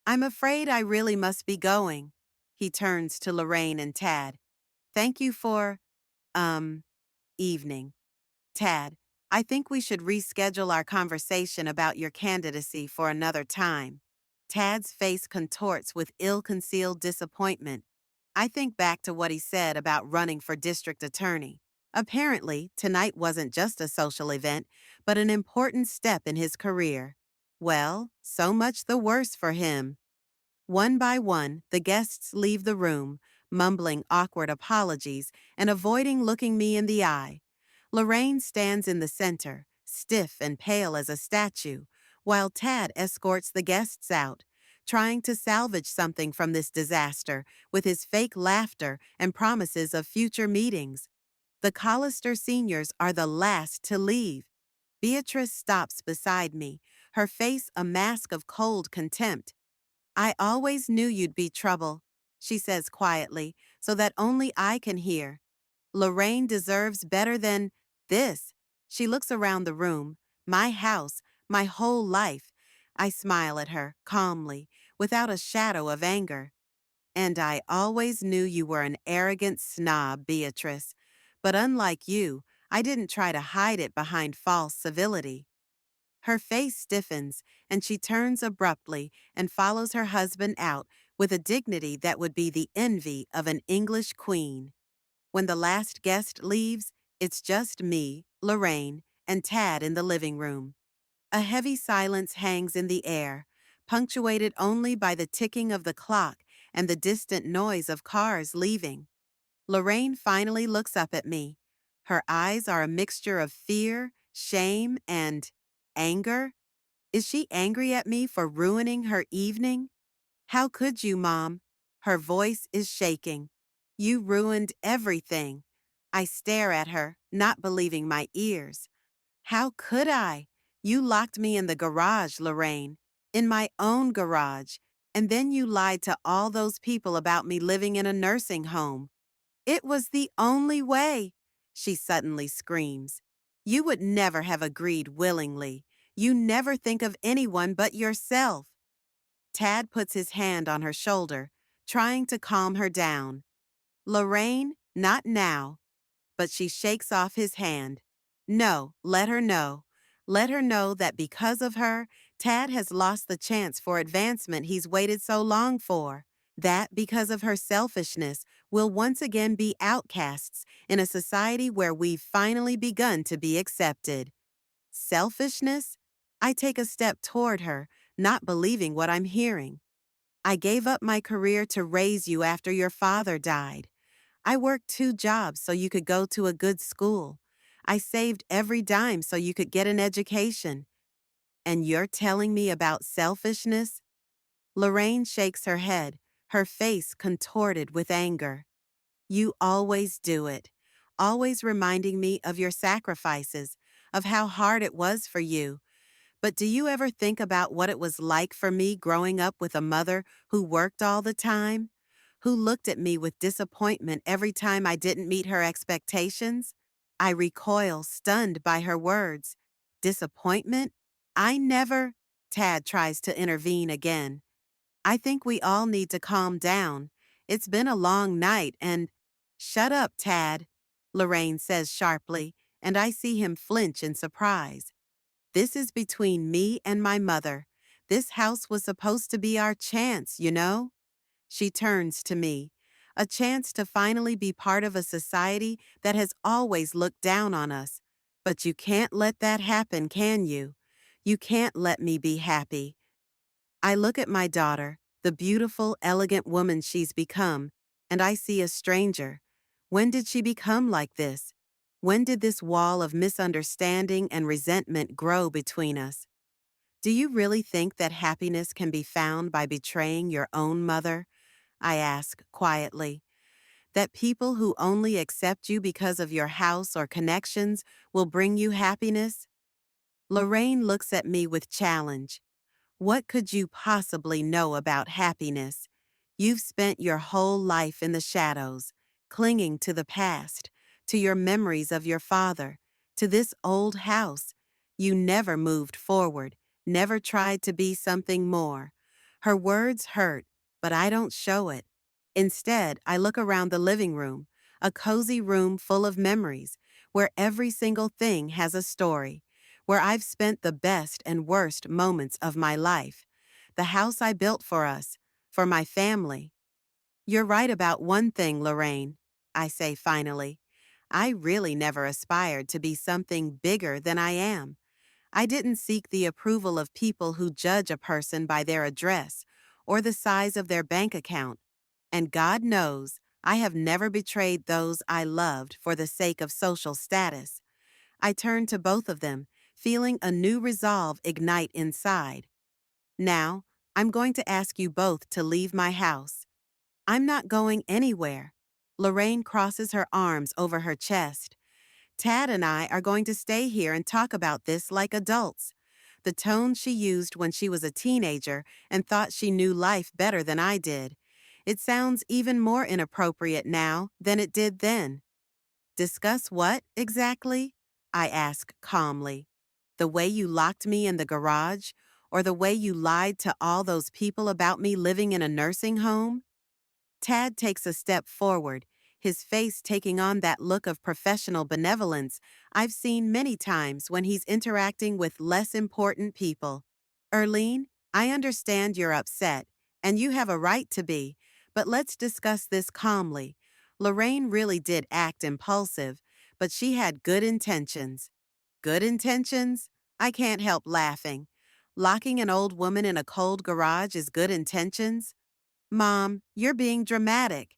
Speaker 1: I'm afraid I really must be going. He turns to Lorraine and Tad. Thank you for, um, evening. Tad, I think we should reschedule our conversation about your candidacy for another time. Tad's face contorts with ill-concealed disappointment. I think back to what he said about running for district attorney. Apparently, tonight wasn't just a social event, but an important step in his career. Well, so much the worse for him. One by one, the guests leave the room, mumbling awkward apologies and avoiding looking me in the eye. Lorraine stands in the center, stiff and pale as a statue, while Tad escorts the guests out, trying to salvage something from this disaster with his fake laughter and promises of future meetings. The Collister seniors are the last to leave. Beatrice stops beside me, her face a mask of cold contempt. I always knew you'd be trouble, she says quietly, so that only I can hear. Lorraine deserves better than this. She looks around the room, my house, my whole life. I smile at her, calmly, without a shadow of anger. And I always knew you were an arrogant snob, Beatrice. But unlike you, I didn't try to hide it behind false civility. Her face stiffens, and she turns abruptly and follows her husband out with a dignity that would be the envy of an English queen. When the last guest leaves, it's just me, Lorraine, and Tad in the living room. A heavy silence hangs in the air, punctuated only by the ticking of the clock and the distant noise of cars leaving. Lorraine finally looks up at me. Her eyes are a mixture of fear, shame, and anger. Is she angry at me for ruining her evening? How could you, Mom? Her voice is shaking. You ruined everything. I stare at her, not believing my ears. How could I? You locked me in the garage, Lorraine. In my own garage. And then you lied to all those people about me living in a nursing home. It was the only way, she suddenly screams. You would never have agreed willingly. You never think of anyone but yourself. Tad puts his hand on her shoulder, trying to calm her down. Lorraine, not now. But she shakes off his hand. No, let her know. Let her know that because of her, Tad has lost the chance for advancement he's waited so long for. That because of her selfishness, we'll once again be outcasts in a society where we've finally begun to be accepted. Selfishness? I take a step toward her, not believing what I'm hearing. I gave up my career to raise you after your father died. I worked 2 jobs so you could go to a good school. I saved every dime so you could get an education. And you're telling me about selfishness? Lorraine shakes her head, her face contorted with anger. You always do it, always reminding me of your sacrifices, of how hard it was for you. But do you ever think about what it was like for me growing up with a mother who worked all the time? Who looked at me with disappointment every time I didn't meet her expectations? I recoil, stunned by her words. Disappointment? I never. Tad tries to intervene again. I think we all need to calm down. It's been a long night and— Shut up, Tad, Lorraine says sharply, and I see him flinch in surprise. This is between me and my mother. This house was supposed to be our chance, you know? She turns to me. A chance to finally be part of a society that has always looked down on us. But you can't let that happen, can you? You can't let me be happy. I look at my daughter, the beautiful, elegant woman she's become, and I see a stranger. When did she become like this? When did this wall of misunderstanding and resentment grow between us? Do you really think that happiness can be found by betraying your own mother? I ask quietly. That people who only accept you because of your house or connections will bring you happiness? Lorraine looks at me with challenge. What could you possibly know about happiness? You've spent your whole life in the shadows, clinging to the past, to your memories of your father, to this old house. You never moved forward, never tried to be something more. Her words hurt, but I don't show it. Instead, I look around the living room, a cozy room full of memories, where every single thing has a story, where I've spent the best and worst moments of my life, the house I built for us, for my family. You're right about one thing, Lorraine, I say finally. I really never aspired to be something bigger than I am. I didn't seek the approval of people who judge a person by their address or the size of their bank account. And God knows, I have never betrayed those I loved for the sake of social status. I turn to both of them, feeling a new resolve ignite inside. Now, I'm going to ask you both to leave my house. I'm not going anywhere. Lorraine crosses her arms over her chest. Tad and I are going to stay here and talk about this like adults. The tone she used when she was a teenager and thought she knew life better than I did. It sounds even more inappropriate now than it did then. Discuss what, exactly? I ask calmly. The way you locked me in the garage? Or the way you lied to all those people about me living in a nursing home? Tad takes a step forward, his face taking on that look of professional benevolence I've seen many times when he's interacting with less important people. Erlene, I understand you're upset, and you have a right to be, but let's discuss this calmly. Lorraine really did act impulsive, but she had good intentions. Good intentions? I can't help laughing. Locking an old woman in a cold garage is good intentions? Mom, you're being dramatic.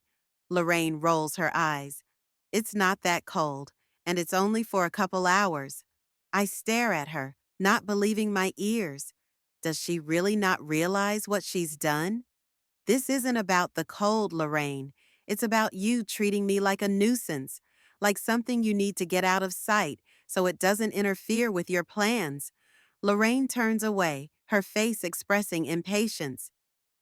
Speaker 1: Lorraine rolls her eyes. It's not that cold, and it's only for a couple hours. I stare at her, not believing my ears. Does she really not realize what she's done? This isn't about the cold, Lorraine. It's about you treating me like a nuisance, like something you need to get out of sight so it doesn't interfere with your plans. Lorraine turns away, her face expressing impatience.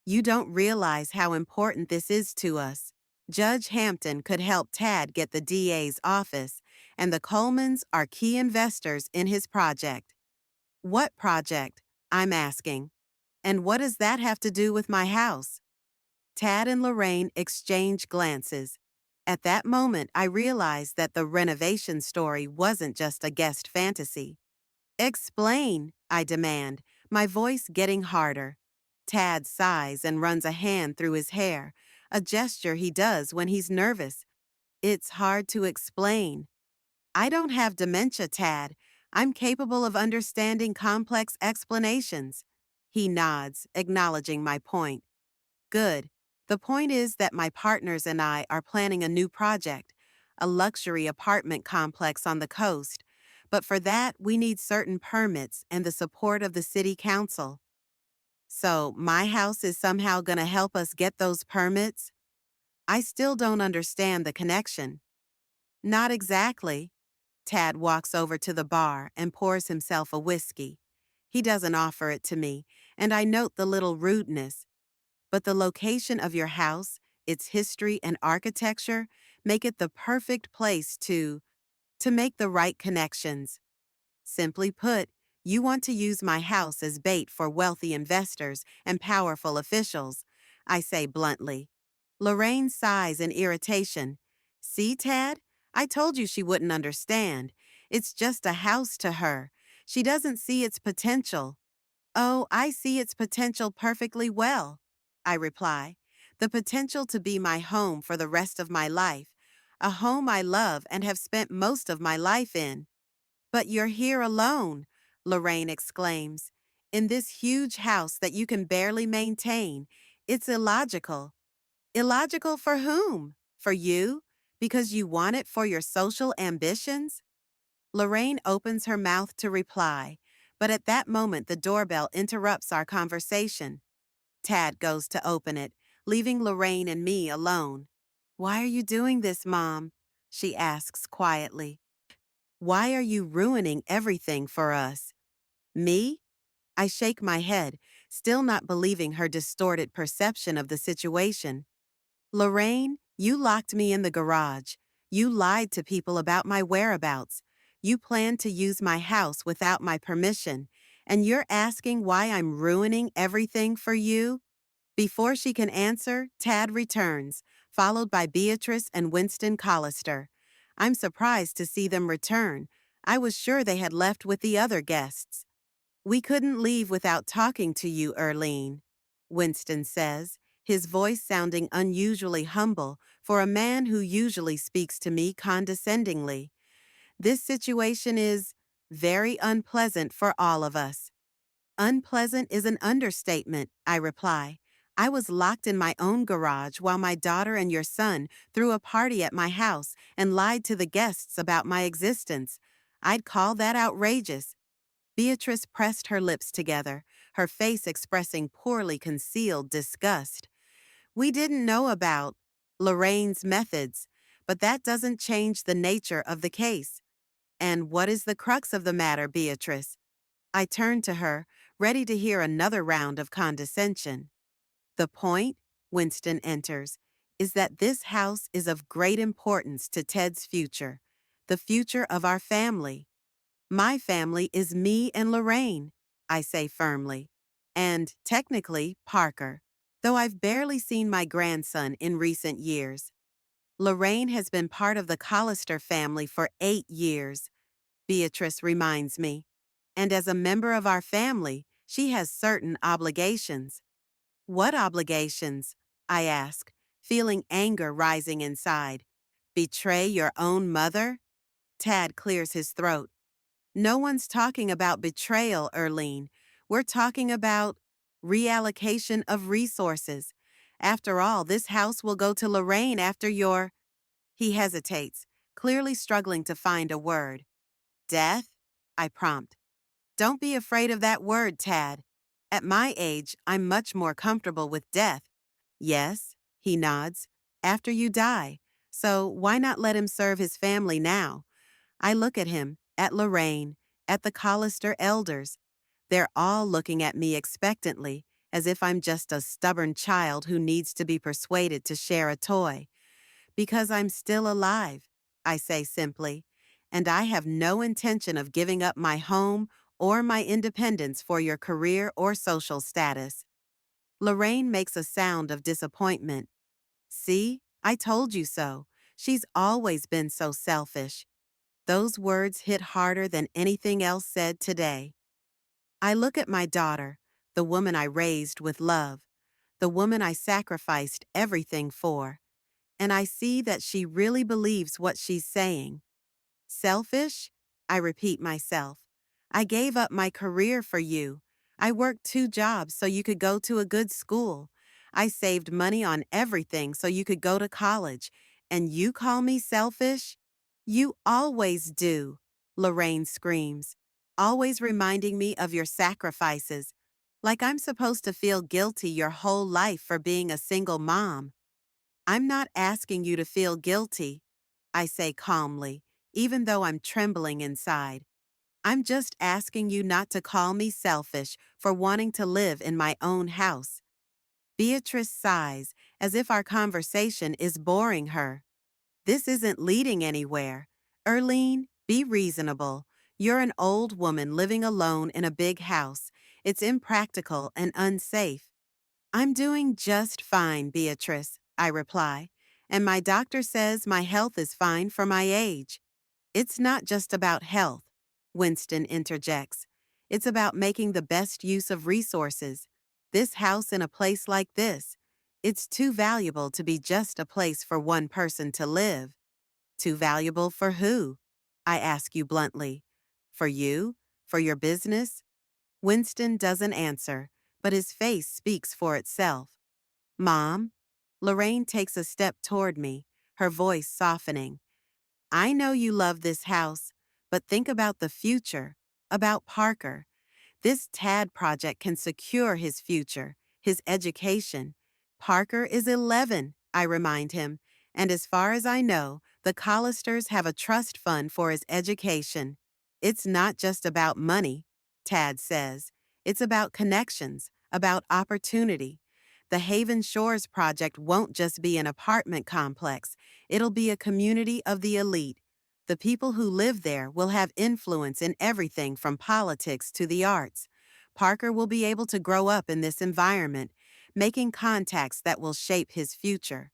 Speaker 1: You don't realize how important this is to us. Judge Hampton could help Tad get the DA's office, and the Colemans are key investors in his project. What project? I'm asking. And what does that have to do with my house? Tad and Lorraine exchange glances. At that moment, I realized that the renovation story wasn't just a guest fantasy. Explain, I demand, my voice getting harder. Tad sighs and runs a hand through his hair, a gesture he does when he's nervous. It's hard to explain. I don't have dementia, Tad. I'm capable of understanding complex explanations. He nods, acknowledging my point. Good. The point is that my partners and I are planning a new project, a luxury apartment complex on the coast. But for that, we need certain permits and the support of the city council. So, my house is somehow going to help us get those permits? I still don't understand the connection. Not exactly. Tad walks over to the bar and pours himself a whiskey. He doesn't offer it to me, and I note the little rudeness. But the location of your house, its history and architecture, make it the perfect place to make the right connections. Simply put, You want to use my house as bait for wealthy investors and powerful officials, I say bluntly. Lorraine sighs in irritation. See, Tad? I told you she wouldn't understand. It's just a house to her. She doesn't see its potential. Oh, I see its potential perfectly well, I reply. The potential to be my home for the rest of my life, a home I love and have spent most of my life in. But you're here alone, Lorraine exclaims. In this huge house that you can barely maintain. It's illogical. Illogical for whom? For you? Because you want it for your social ambitions? Lorraine opens her mouth to reply, but at that moment the doorbell interrupts our conversation. Tad goes to open it, leaving Lorraine and me alone. Why are you doing this, Mom? She asks quietly. Why are you ruining everything for us? Me? I shake my head, still not believing her distorted perception of the situation. Lorraine, you locked me in the garage. You lied to people about my whereabouts. You planned to use my house without my permission. And you're asking why I'm ruining everything for you? Before she can answer, Tad returns, followed by Beatrice and Winston Collister. I'm surprised to see them return. I was sure they had left with the other guests. We couldn't leave without talking to you, Erlene, Winston says, his voice sounding unusually humble for a man who usually speaks to me condescendingly. This situation is very unpleasant for all of us. Unpleasant is an understatement, I reply. I was locked in my own garage while my daughter and your son threw a party at my house and lied to the guests about my existence. I'd call that outrageous. Beatrice pressed her lips together, her face expressing poorly concealed disgust. We didn't know about Lorraine's methods, but that doesn't change the nature of the case. And what is the crux of the matter, Beatrice? I turned to her, ready to hear another round of condescension. The point, Winston enters, is that this house is of great importance to Ted's future, the future of our family. My family is me and Lorraine, I say firmly, and, technically, Parker, though I've barely seen my grandson in recent years. Lorraine has been part of the Collister family for 8 years, Beatrice reminds me, and as a member of our family, she has certain obligations. What obligations? I ask, feeling anger rising inside. Betray your own mother? Tad clears his throat. No one's talking about betrayal, Erlene. We're talking about reallocation of resources. After all, this house will go to Lorraine after your... He hesitates, clearly struggling to find a word. Death? I prompt. Don't be afraid of that word, Tad. At my age, I'm much more comfortable with death. Yes, he nods, after you die. So why not let him serve his family now? I look at him, at Lorraine, at the Collister elders. They're all looking at me expectantly, as if I'm just a stubborn child who needs to be persuaded to share a toy. Because I'm still alive, I say simply, and I have no intention of giving up my home or my independence for your career or social status. Lorraine makes a sound of disappointment. See, I told you so. She's always been so selfish. Those words hit harder than anything else said today. I look at my daughter, the woman I raised with love, the woman I sacrificed everything for, and I see that she really believes what she's saying. Selfish? I repeat myself. I gave up my career for you. I worked 2 jobs so you could go to a good school. I saved money on everything so you could go to college. And you call me selfish? You always do, Lorraine screams, always reminding me of your sacrifices, like I'm supposed to feel guilty your whole life for being a single mom. I'm not asking you to feel guilty, I say calmly, even though I'm trembling inside. I'm just asking you not to call me selfish for wanting to live in my own house. Beatrice sighs, as if our conversation is boring her. This isn't leading anywhere. Erlene, be reasonable. You're an old woman living alone in a big house. It's impractical and unsafe. I'm doing just fine, Beatrice, I reply, and my doctor says my health is fine for my age. It's not just about health, Winston interjects. It's about making the best use of resources. This house in a place like this, it's too valuable to be just a place for one person to live. Too valuable for who? I ask you bluntly. For you? For your business? Winston doesn't answer, but his face speaks for itself. Mom? Lorraine takes a step toward me, her voice softening. I know you love this house, but think about the future, about Parker. This TAD project can secure his future, his education. Parker is 11, I remind him, and as far as I know, the Collisters have a trust fund for his education. It's not just about money, Tad says. It's about connections, about opportunity. The Haven Shores project won't just be an apartment complex, it'll be a community of the elite. The people who live there will have influence in everything from politics to the arts. Parker will be able to grow up in this environment, making contacts that will shape his future.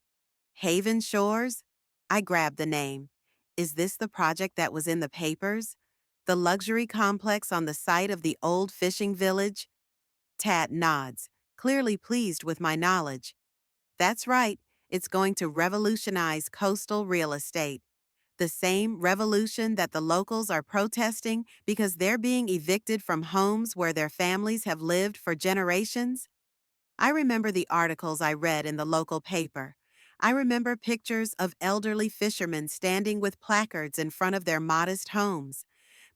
Speaker 1: Haven Shores? I grabbed the name. Is this the project that was in the papers? The luxury complex on the site of the old fishing village? Tad nods, clearly pleased with my knowledge. That's right, it's going to revolutionize coastal real estate. The same revolution that the locals are protesting because they're being evicted from homes where their families have lived for generations? I remember the articles I read in the local paper. I remember pictures of elderly fishermen standing with placards in front of their modest homes.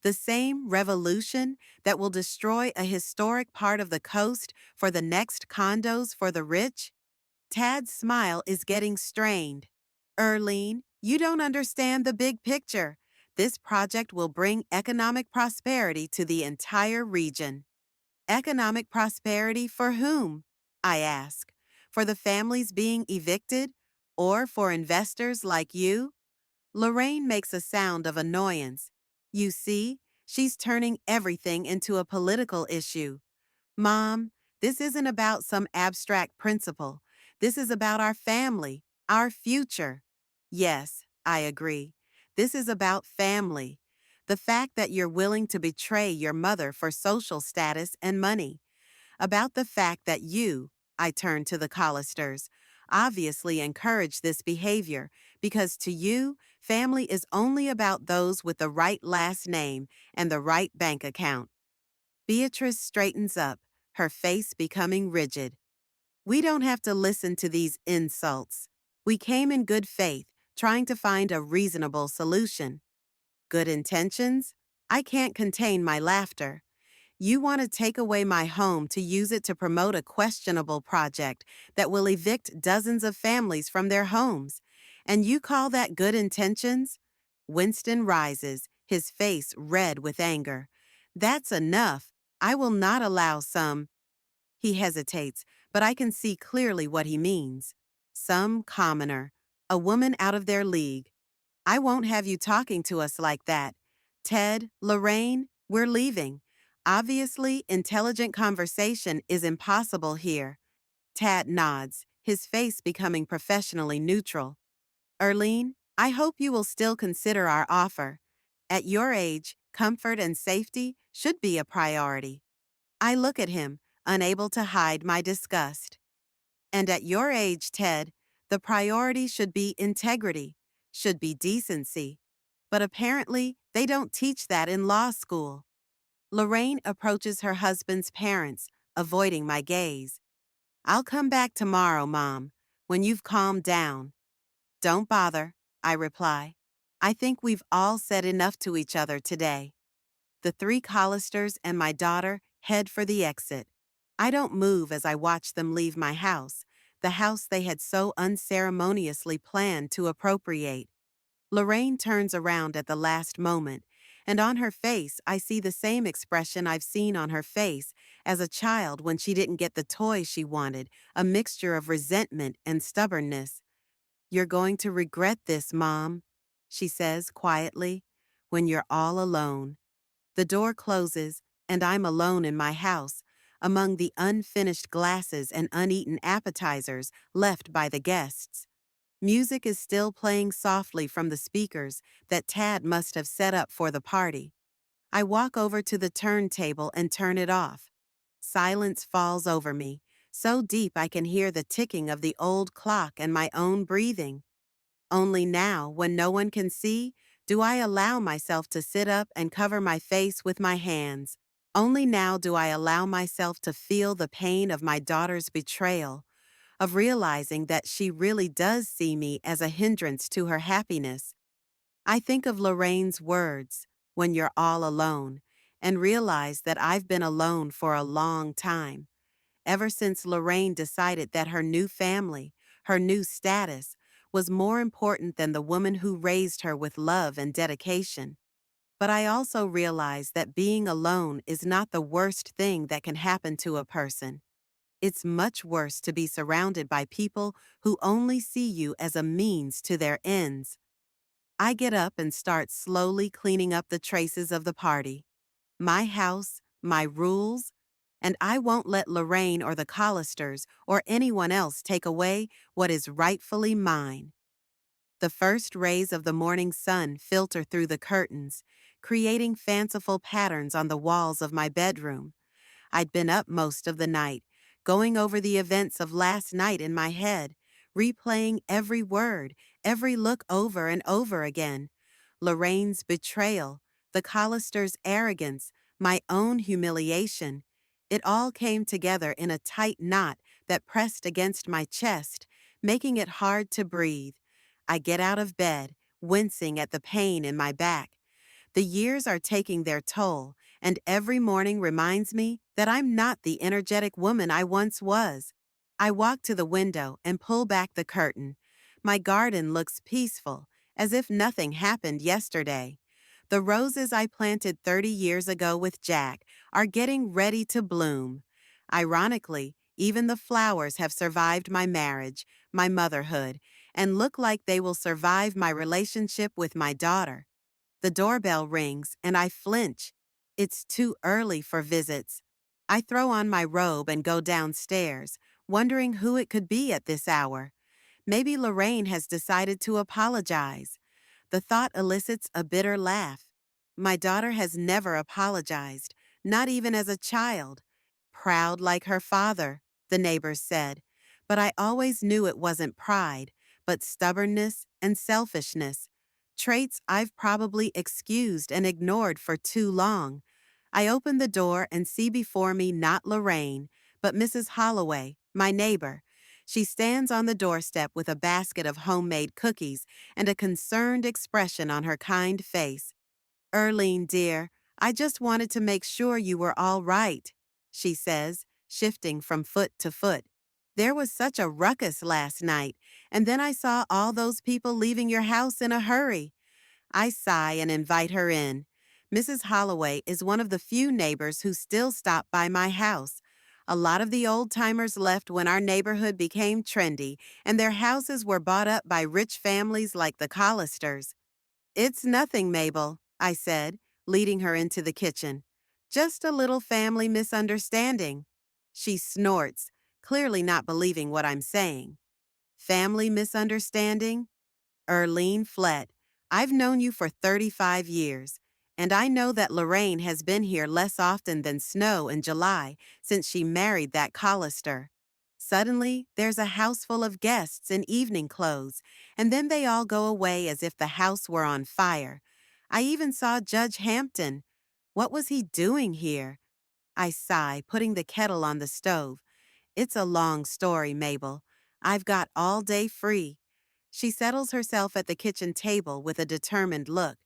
Speaker 1: The same revolution that will destroy a historic part of the coast for the next condos for the rich? Tad's smile is getting strained. Erlene, you don't understand the big picture. This project will bring economic prosperity to the entire region. Economic prosperity for whom? I ask. For the families being evicted? Or for investors like you? Lorraine makes a sound of annoyance. You see, she's turning everything into a political issue. Mom, this isn't about some abstract principle. This is about our family, our future. Yes, I agree. This is about family. The fact that you're willing to betray your mother for social status and money. About the fact that you, I turn to the Collisters, obviously encourage this behavior because to you, family is only about those with the right last name and the right bank account. Beatrice straightens up, her face becoming rigid. We don't have to listen to these insults. We came in good faith, trying to find a reasonable solution. Good intentions? I can't contain my laughter. You want to take away my home to use it to promote a questionable project that will evict dozens of families from their homes. And you call that good intentions? Winston rises, his face red with anger. That's enough. I will not allow some. He hesitates, but I can see clearly what he means. Some commoner, a woman out of their league. I won't have you talking to us like that. Ted, Lorraine, we're leaving. Obviously, intelligent conversation is impossible here. Tad nods, his face becoming professionally neutral. Erlene, I hope you will still consider our offer. At your age, comfort and safety should be a priority. I look at him, unable to hide my disgust. And at your age, Ted, the priority should be integrity, should be decency. But apparently, they don't teach that in law school. Lorraine approaches her husband's parents, avoiding my gaze. I'll come back tomorrow, Mom, when you've calmed down. Don't bother, I reply. I think we've all said enough to each other today. The three Collisters and my daughter head for the exit. I don't move as I watch them leave my house, the house they had so unceremoniously planned to appropriate. Lorraine turns around at the last moment, and on her face I see the same expression I've seen on her face as a child when she didn't get the toy she wanted, a mixture of resentment and stubbornness. You're going to regret this, Mom, she says quietly, when you're all alone. The door closes, and I'm alone in my house, among the unfinished glasses and uneaten appetizers left by the guests. Music is still playing softly from the speakers that Tad must have set up for the party. I walk over to the turntable and turn it off. Silence falls over me, so deep I can hear the ticking of the old clock and my own breathing. Only now, when no one can see, do I allow myself to sit up and cover my face with my hands. Only now do I allow myself to feel the pain of my daughter's betrayal, of realizing that she really does see me as a hindrance to her happiness. I think of Lorraine's words, "when you're all alone," and realize that I've been alone for a long time. Ever since Lorraine decided that her new family, her new status, was more important than the woman who raised her with love and dedication. But I also realize that being alone is not the worst thing that can happen to a person. It's much worse to be surrounded by people who only see you as a means to their ends. I get up and start slowly cleaning up the traces of the party. My house, my rules, and I won't let Lorraine or the Collisters or anyone else take away what is rightfully mine. The first rays of the morning sun filter through the curtains, creating fanciful patterns on the walls of my bedroom. I'd been up most of the night, going over the events of last night in my head, replaying every word, every look over and over again. Lorraine's betrayal, the Collisters' arrogance, my own humiliation. It all came together in a tight knot that pressed against my chest, making it hard to breathe. I get out of bed, wincing at the pain in my back. The years are taking their toll, and every morning reminds me that I'm not the energetic woman I once was. I walk to the window and pull back the curtain. My garden looks peaceful, as if nothing happened yesterday. The roses I planted 30 years ago with Jack are getting ready to bloom. Ironically, even the flowers have survived my marriage, my motherhood, and look like they will survive my relationship with my daughter. The doorbell rings, and I flinch. It's too early for visits. I throw on my robe and go downstairs, wondering who it could be at this hour. Maybe Lorraine has decided to apologize. The thought elicits a bitter laugh. My daughter has never apologized, not even as a child. Proud like her father, the neighbors said. But I always knew it wasn't pride, but stubbornness and selfishness. Traits I've probably excused and ignored for too long. I open the door and see before me not Lorraine, but Mrs. Holloway, my neighbor. She stands on the doorstep with a basket of homemade cookies and a concerned expression on her kind face. "Erlene, dear, I just wanted to make sure you were all right," she says, shifting from foot to foot. "There was such a ruckus last night, and then I saw all those people leaving your house in a hurry." I sigh and invite her in. Mrs. Holloway is one of the few neighbors who still stop by my house. A lot of the old-timers left when our neighborhood became trendy, and their houses were bought up by rich families like the Collisters. "It's nothing, Mabel," I said, leading her into the kitchen. "Just a little family misunderstanding." She snorts, clearly not believing what I'm saying. "Family misunderstanding? Erlene Flett, I've known you for 35 years, and I know that Lorraine has been here less often than snow in July since she married that Collister. Suddenly, there's a house full of guests in evening clothes, and then they all go away as if the house were on fire. I even saw Judge Hampton. What was he doing here?" I sigh, putting the kettle on the stove. "It's a long story, Mabel. I've got all day free." She settles herself at the kitchen table with a determined look,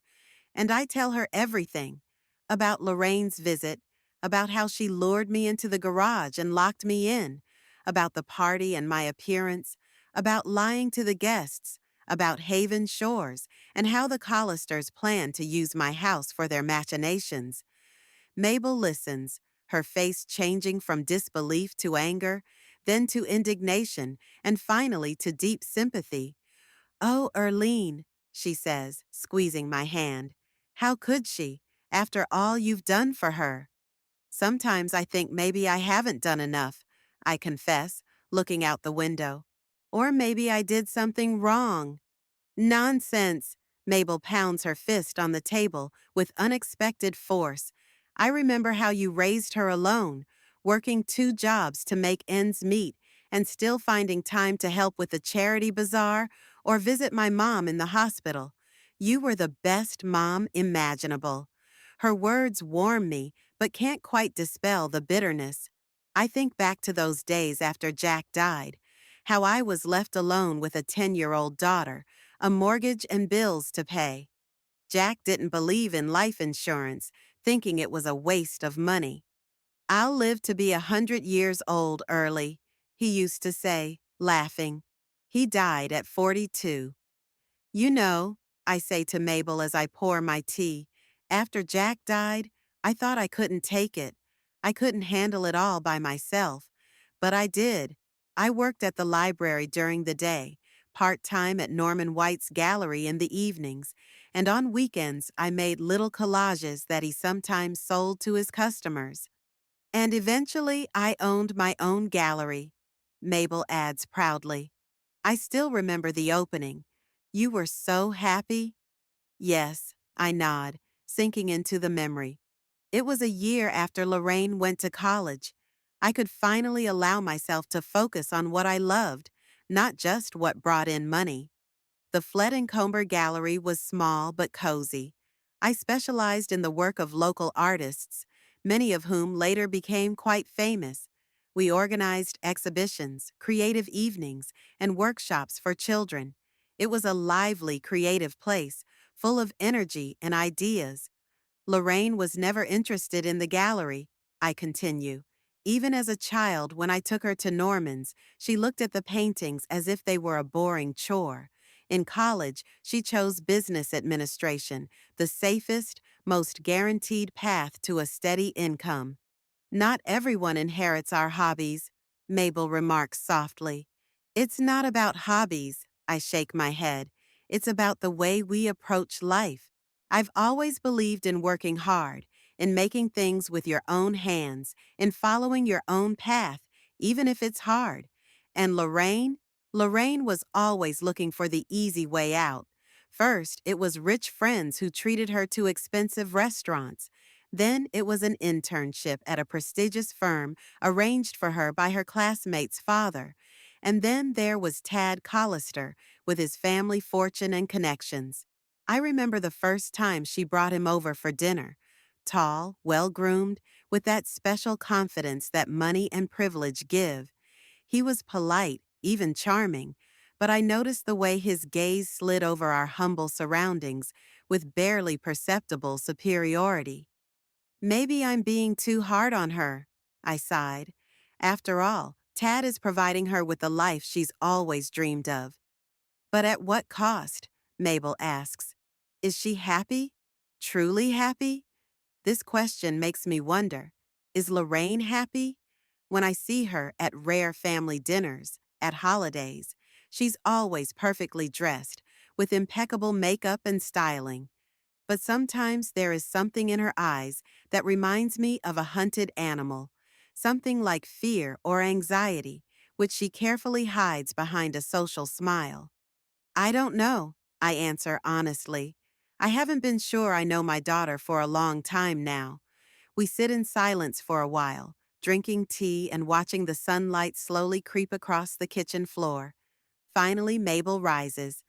Speaker 1: and I tell her everything. About Lorraine's visit, about how she lured me into the garage and locked me in, about the party and my appearance, about lying to the guests, about Haven Shores, and how the Collisters plan to use my house for their machinations. Mabel listens, her face changing from disbelief to anger, then to indignation, and finally to deep sympathy. "Oh, Erlene," she says, squeezing my hand. "How could she? after all you've done for her. Sometimes I think maybe I haven't done enough, I confess, looking out the window. Or maybe I did something wrong. Nonsense! Mabel pounds her fist on the table with unexpected force. I remember how you raised her alone, working 2 jobs to make ends meet, and still finding time to help with the charity bazaar or visit my mom in the hospital. You were the best mom imaginable. Her words warm me, but can't quite dispel the bitterness. I think back to those days after Jack died, how I was left alone with a 10-year-old daughter, a mortgage and bills to pay. Jack didn't believe in life insurance, thinking it was a waste of money. "I'll live to be 100 years old early," he used to say, laughing. He died at 42. "You know," I say to Mabel as I pour my tea, "after Jack died, I thought I couldn't take it. I couldn't handle it all by myself. But I did. I worked at the library during the day, part-time at Norman White's gallery in the evenings, and on weekends I made little collages that he sometimes sold to his customers. And eventually I owned my own gallery," Mabel adds proudly. "I still remember the opening. You were so happy." "Yes," I nod, sinking into the memory. It was a year after Lorraine went to college. I could finally allow myself to focus on what I loved, not just what brought in money. The Flett and Comber Gallery was small but cozy. I specialized in the work of local artists, many of whom later became quite famous. We organized exhibitions, creative evenings, and workshops for children. It was a lively, creative place, full of energy and ideas. Lorraine was never interested in the gallery, I continue. Even as a child, when I took her to Norman's, she looked at the paintings as if they were a boring chore. In college, she chose business administration, the safest, most guaranteed path to a steady income. "Not everyone inherits our hobbies," Mabel remarks softly. "It's not about hobbies," I shake my head. "It's about the way we approach life. I've always believed in working hard, in making things with your own hands, in following your own path, even if it's hard. And Lorraine was always looking for the easy way out. First, it was rich friends who treated her to expensive restaurants. Then it was an internship at a prestigious firm arranged for her by her classmate's father. And then there was Tad Collister with his family fortune and connections. I remember the first time she brought him over for dinner. Tall, well-groomed, with that special confidence that money and privilege give. He was polite, even charming, but I noticed the way his gaze slid over our humble surroundings with barely perceptible superiority. "Maybe I'm being too hard on her," I sighed. "After all, Tad is providing her with the life she's always dreamed of." "But at what cost?" Mabel asks. "Is she happy? Truly happy?" This question makes me wonder, is Lorraine happy? When I see her at rare family dinners, at holidays, she's always perfectly dressed, with impeccable makeup and styling. But sometimes there is something in her eyes that reminds me of a hunted animal, something like fear or anxiety, which she carefully hides behind a social smile. "I don't know," I answer honestly. I haven't been sure I know my daughter for a long time now. We sit in silence for a while, drinking tea and watching the sunlight slowly creep across the kitchen floor. Finally, Mabel rises.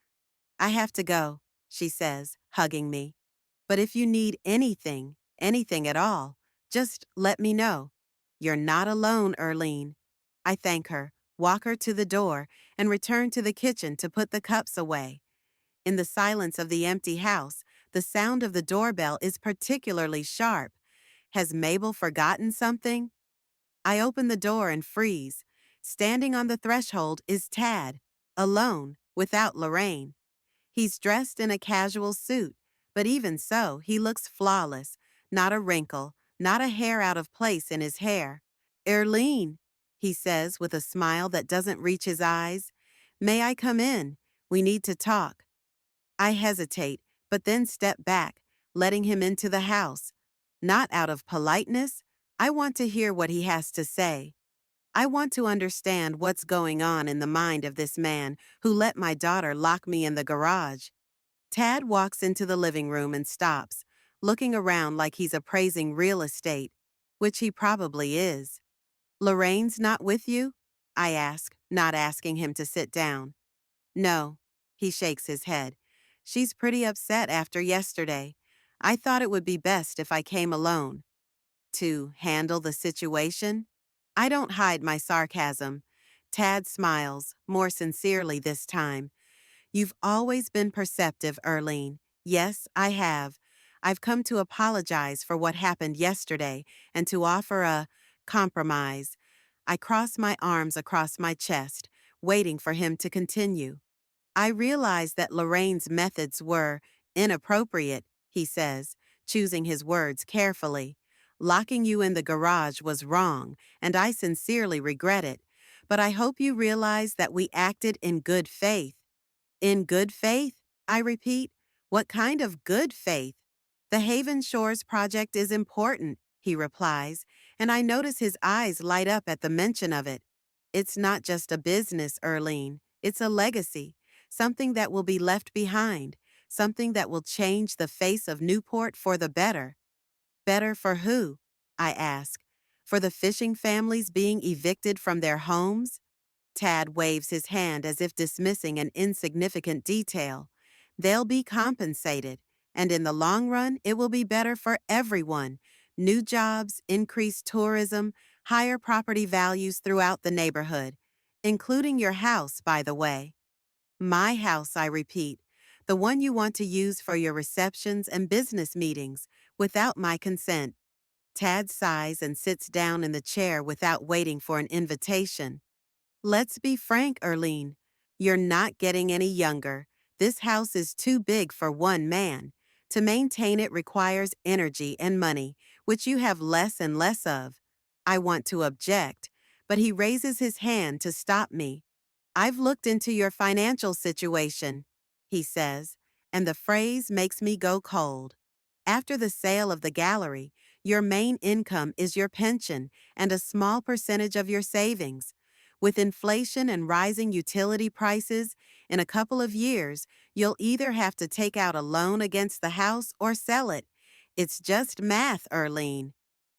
Speaker 1: "I have to go," she says, hugging me. "But if you need anything, anything at all, just let me know. You're not alone, Erlene." I thank her, walk her to the door, and return to the kitchen to put the cups away. In the silence of the empty house, the sound of the doorbell is particularly sharp. Has Mabel forgotten something? I open the door and freeze. Standing on the threshold is Tad, alone, without Lorraine. He's dressed in a casual suit, but even so, he looks flawless, not a wrinkle, not a hair out of place in his hair. "Erlene," he says with a smile that doesn't reach his eyes. "May I come in? We need to talk." I hesitate, but then step back, letting him into the house. Not out of politeness. I want to hear what he has to say. I want to understand what's going on in the mind of this man who let my daughter lock me in the garage. Tad walks into the living room and stops, looking around like he's appraising real estate, which he probably is. Lorraine's not with you? I ask, not asking him to sit down. No, he shakes his head. She's pretty upset after yesterday. I thought it would be best if I came alone. To handle the situation? I don't hide my sarcasm. Tad smiles, more sincerely this time. You've always been perceptive, Erlene. Yes, I have. I've come to apologize for what happened yesterday and to offer a compromise. I cross my arms across my chest, waiting for him to continue. I realized that Lorraine's methods were inappropriate, he says, choosing his words carefully. Locking you in the garage was wrong, and I sincerely regret it. But I hope you realize that we acted in good faith. In good faith? I repeat. What kind of good faith? The Haven Shores project is important, he replies, and I notice his eyes light up at the mention of it. It's not just a business, Erlene. It's a legacy, something that will be left behind, something that will change the face of Newport for the better. Better for who? I ask. For the fishing families being evicted from their homes? Tad waves his hand as if dismissing an insignificant detail. They'll be compensated, and in the long run, it will be better for everyone. New jobs, increased tourism, higher property values throughout the neighborhood, including your house, by the way. My house, I repeat, the one you want to use for your receptions and business meetings, without my consent. Tad sighs and sits down in the chair without waiting for an invitation. Let's be frank, Erlene. You're not getting any younger. This house is too big for one man. To maintain it requires energy and money, which you have less and less of. I want to object, but he raises his hand to stop me. I've looked into your financial situation, he says, and the phrase makes me go cold. After the sale of the gallery, your main income is your pension and a small percentage of your savings. With inflation and rising utility prices, in a couple of years, you'll either have to take out a loan against the house or sell it. It's just math, Erlene.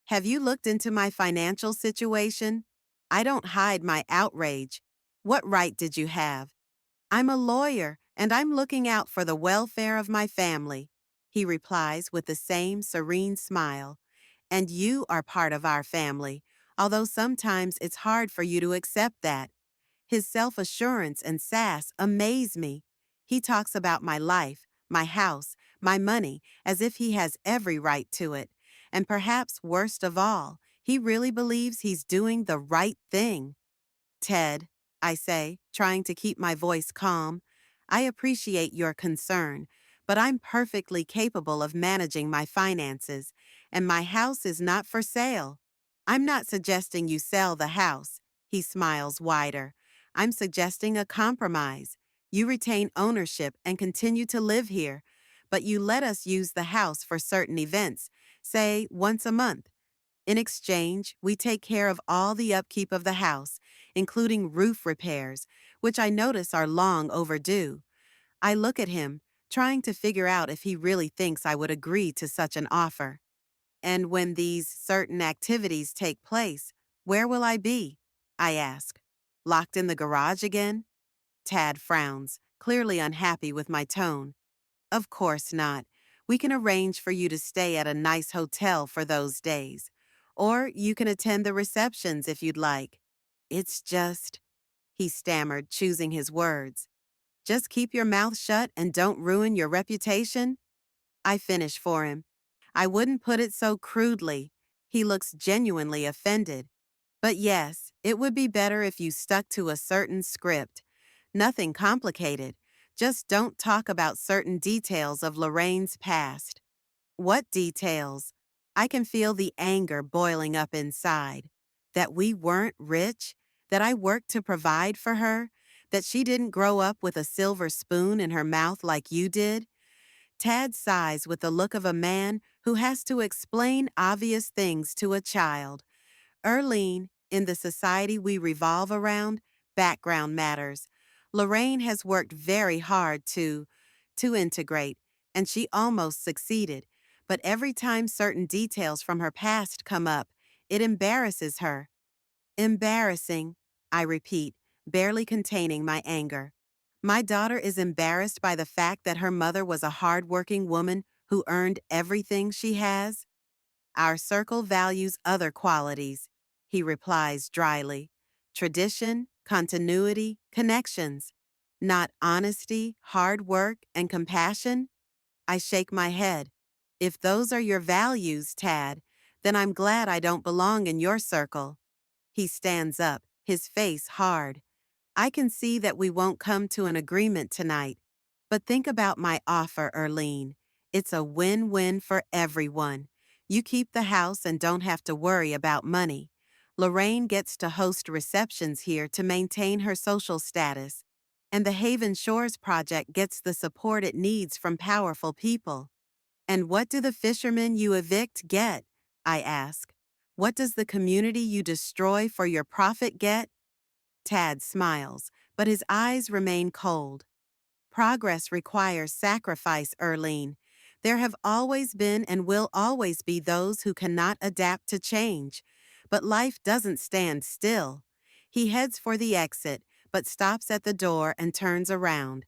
Speaker 1: Have you looked into my financial situation? I don't hide my outrage. What right did you have? I'm a lawyer, and I'm looking out for the welfare of my family, he replies with the same serene smile. And you are part of our family, although sometimes it's hard for you to accept that. His self-assurance and sass amaze me. He talks about my life, my house, my money, as if he has every right to it. And perhaps worst of all, he really believes he's doing the right thing. Ted, I say, trying to keep my voice calm, I appreciate your concern, but I'm perfectly capable of managing my finances, and my house is not for sale. I'm not suggesting you sell the house, he smiles wider. I'm suggesting a compromise. You retain ownership and continue to live here, but you let us use the house for certain events, say once a month. In exchange, we take care of all the upkeep of the house, including roof repairs, which I notice are long overdue. I look at him, trying to figure out if he really thinks I would agree to such an offer. And when these certain activities take place, where will I be? I ask. Locked in the garage again? Tad frowns, clearly unhappy with my tone. Of course not. We can arrange for you to stay at a nice hotel for those days. Or you can attend the receptions if you'd like. It's just, he stammered, choosing his words. Just keep your mouth shut and don't ruin your reputation? I finish for him. I wouldn't put it so crudely. He looks genuinely offended. But yes, it would be better if you stuck to a certain script. Nothing complicated. Just don't talk about certain details of Lorraine's past. What details? I can feel the anger boiling up inside. That we weren't rich? That I worked to provide for her? That she didn't grow up with a silver spoon in her mouth like you did? Tad sighs with the look of a man who has to explain obvious things to a child. Erlene, in the society we revolve around, background matters. Lorraine has worked very hard to integrate, and she almost succeeded. But every time certain details from her past come up, it embarrasses her. Embarrassing, I repeat, barely containing my anger. My daughter is embarrassed by the fact that her mother was a hard-working woman who earned everything she has. Our circle values other qualities, he replies dryly. Tradition, continuity, connections. Not honesty, hard work, and compassion? I shake my head. If those are your values, Tad, then I'm glad I don't belong in your circle. He stands up, his face hard. I can see that we won't come to an agreement tonight. But think about my offer, Erlene. It's a win-win for everyone. You keep the house and don't have to worry about money. Lorraine gets to host receptions here to maintain her social status. And the Haven Shores Project gets the support it needs from powerful people. And what do the fishermen you evict get? I ask. What does the community you destroy for your profit get? Tad smiles, but his eyes remain cold. Progress requires sacrifice, Erlene. There have always been and will always be those who cannot adapt to change. But life doesn't stand still. He heads for the exit, but stops at the door and turns around.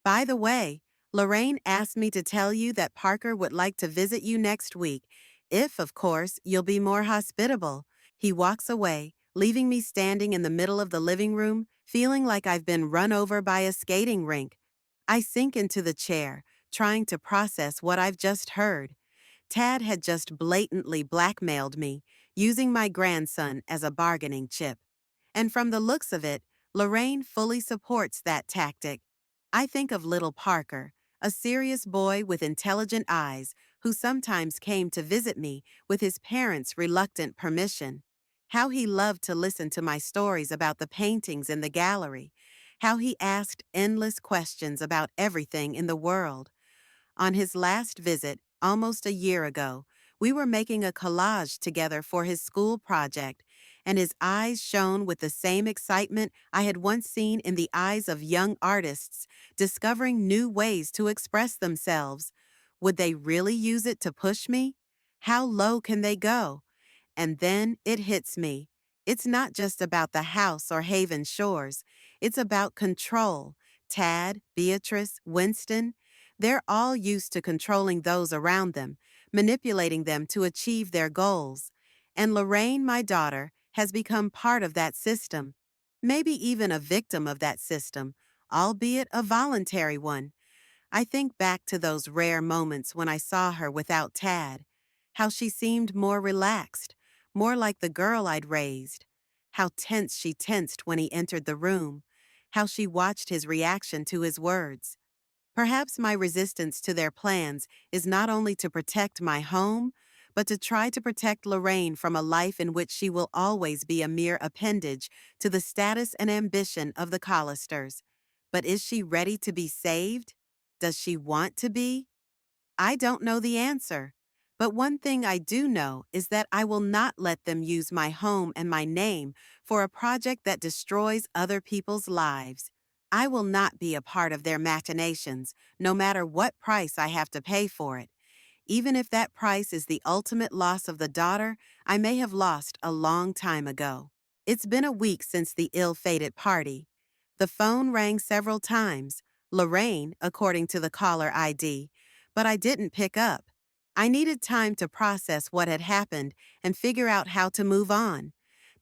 Speaker 1: By the way, Lorraine asked me to tell you that Parker would like to visit you next week, if, of course, you'll be more hospitable. He walks away, leaving me standing in the middle of the living room, feeling like I've been run over by a skating rink. I sink into the chair, trying to process what I've just heard. Tad had just blatantly blackmailed me, using my grandson as a bargaining chip. And from the looks of it, Lorraine fully supports that tactic. I think of little Parker, a serious boy with intelligent eyes who sometimes came to visit me with his parents' reluctant permission. How he loved to listen to my stories about the paintings in the gallery. How he asked endless questions about everything in the world. On his last visit, almost a year ago, we were making a collage together for his school project, and his eyes shone with the same excitement I had once seen in the eyes of young artists discovering new ways to express themselves. Would they really use it to push me? How low can they go? And then it hits me. It's not just about the house or Haven Shores. It's about control. Tad, Beatrice, Winston, they're all used to controlling those around them, manipulating them to achieve their goals. And Lorraine, my daughter, has become part of that system. Maybe even a victim of that system, albeit a voluntary one. I think back to those rare moments when I saw her without Tad, how she seemed more relaxed, more like the girl I'd raised, how tense she tensed when he entered the room, how she watched his reaction to his words. Perhaps my resistance to their plans is not only to protect my home, but to try to protect Lorraine from a life in which she will always be a mere appendage to the status and ambition of the Collisters. But is she ready to be saved? Does she want to be? I don't know the answer. But one thing I do know is that I will not let them use my home and my name for a project that destroys other people's lives. I will not be a part of their machinations, no matter what price I have to pay for it. Even if that price is the ultimate loss of the daughter I may have lost a long time ago. It's been a week since the ill-fated party. The phone rang several times, Lorraine, according to the caller ID, but I didn't pick up. I needed time to process what had happened and figure out how to move on.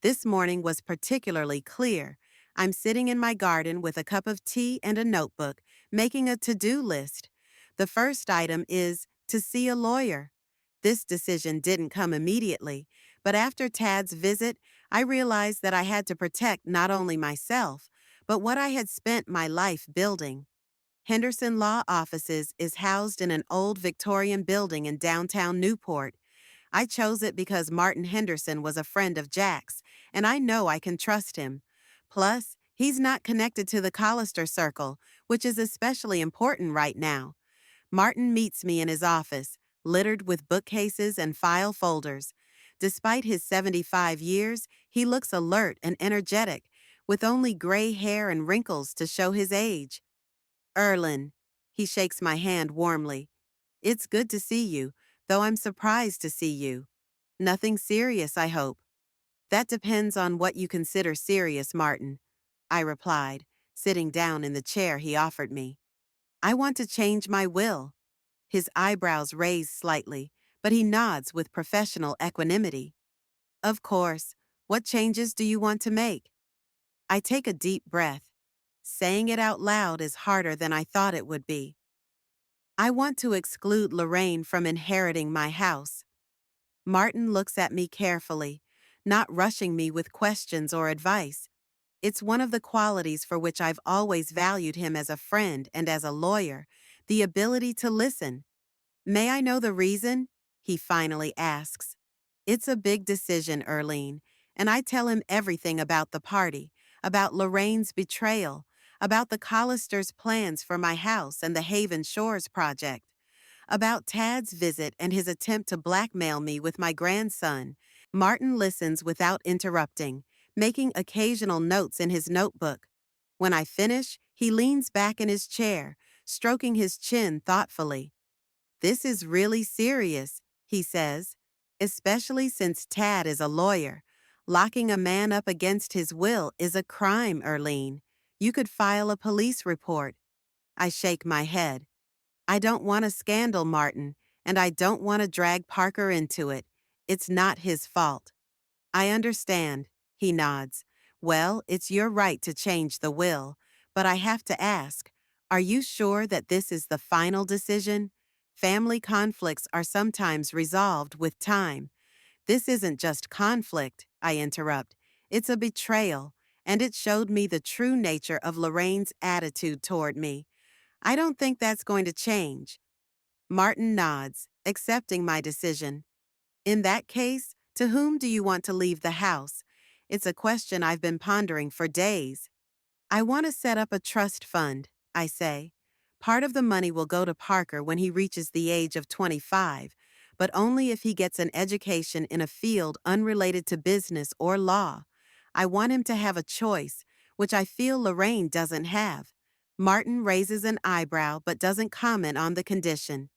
Speaker 1: This morning was particularly clear. I'm sitting in my garden with a cup of tea and a notebook, making a to-do list. The first item is to see a lawyer. This decision didn't come immediately, but after Tad's visit, I realized that I had to protect not only myself, but what I had spent my life building. Henderson Law Offices is housed in an old Victorian building in downtown Newport. I chose it because Martin Henderson was a friend of Jack's, and I know I can trust him. Plus, he's not connected to the Collister Circle, which is especially important right now. Martin meets me in his office, littered with bookcases and file folders. Despite his 75 years, he looks alert and energetic, with only gray hair and wrinkles to show his age. Erlin. He shakes my hand warmly. It's good to see you, though I'm surprised to see you. Nothing serious, I hope. That depends on what you consider serious, Martin, I replied, sitting down in the chair he offered me. I want to change my will. His eyebrows raise slightly, but he nods with professional equanimity. Of course. What changes do you want to make? I take a deep breath. Saying it out loud is harder than I thought it would be. I want to exclude Lorraine from inheriting my house. Martin looks at me carefully, not rushing me with questions or advice. It's one of the qualities for which I've always valued him as a friend and as a lawyer, the ability to listen. May I know the reason? He finally asks. It's a big decision, Erlene, and I tell him everything about the party, about Lorraine's betrayal, about the Collisters' plans for my house and the Haven Shores project, about Tad's visit and his attempt to blackmail me with my grandson. Martin listens without interrupting, making occasional notes in his notebook. When I finish, he leans back in his chair, stroking his chin thoughtfully. This is really serious, he says, especially since Tad is a lawyer. Locking a man up against his will is a crime, Erlene. You could file a police report. I shake my head. I don't want a scandal, Martin, and I don't want to drag Parker into it. It's not his fault. I understand, he nods. Well, it's your right to change the will, but I have to ask, are you sure that this is the final decision? Family conflicts are sometimes resolved with time. This isn't just conflict, I interrupt. It's a betrayal, and it showed me the true nature of Lorraine's attitude toward me. I don't think that's going to change. Martin nods, accepting my decision. In that case, to whom do you want to leave the house? It's a question I've been pondering for days. I want to set up a trust fund, I say. Part of the money will go to Parker when he reaches the age of 25, but only if he gets an education in a field unrelated to business or law. I want him to have a choice, which I feel Lorraine doesn't have. Martin raises an eyebrow but doesn't comment on the condition.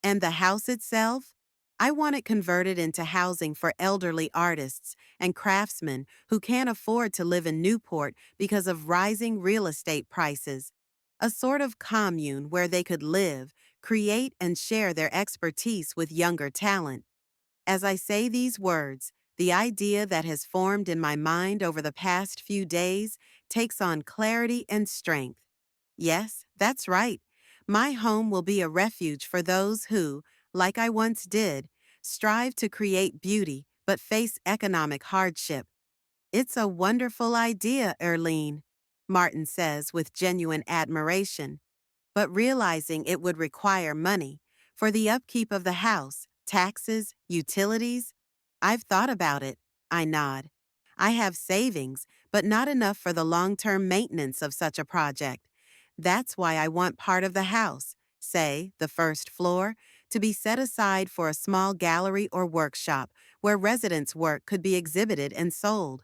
Speaker 1: And the house itself? I want it converted into housing for elderly artists and craftsmen who can't afford to live in Newport because of rising real estate prices. A sort of commune where they could live, create, and share their expertise with younger talent. As I say these words, the idea that has formed in my mind over the past few days takes on clarity and strength. Yes, that's right. My home will be a refuge for those who, like I once did, strive to create beauty but face economic hardship. It's a wonderful idea, Erlene, Martin says with genuine admiration, but realizing it would require money for the upkeep of the house, taxes, utilities. I've thought about it, I nod. I have savings, but not enough for the long-term maintenance of such a project. That's why I want part of the house, say, the first floor, to be set aside for a small gallery or workshop where residents' work could be exhibited and sold.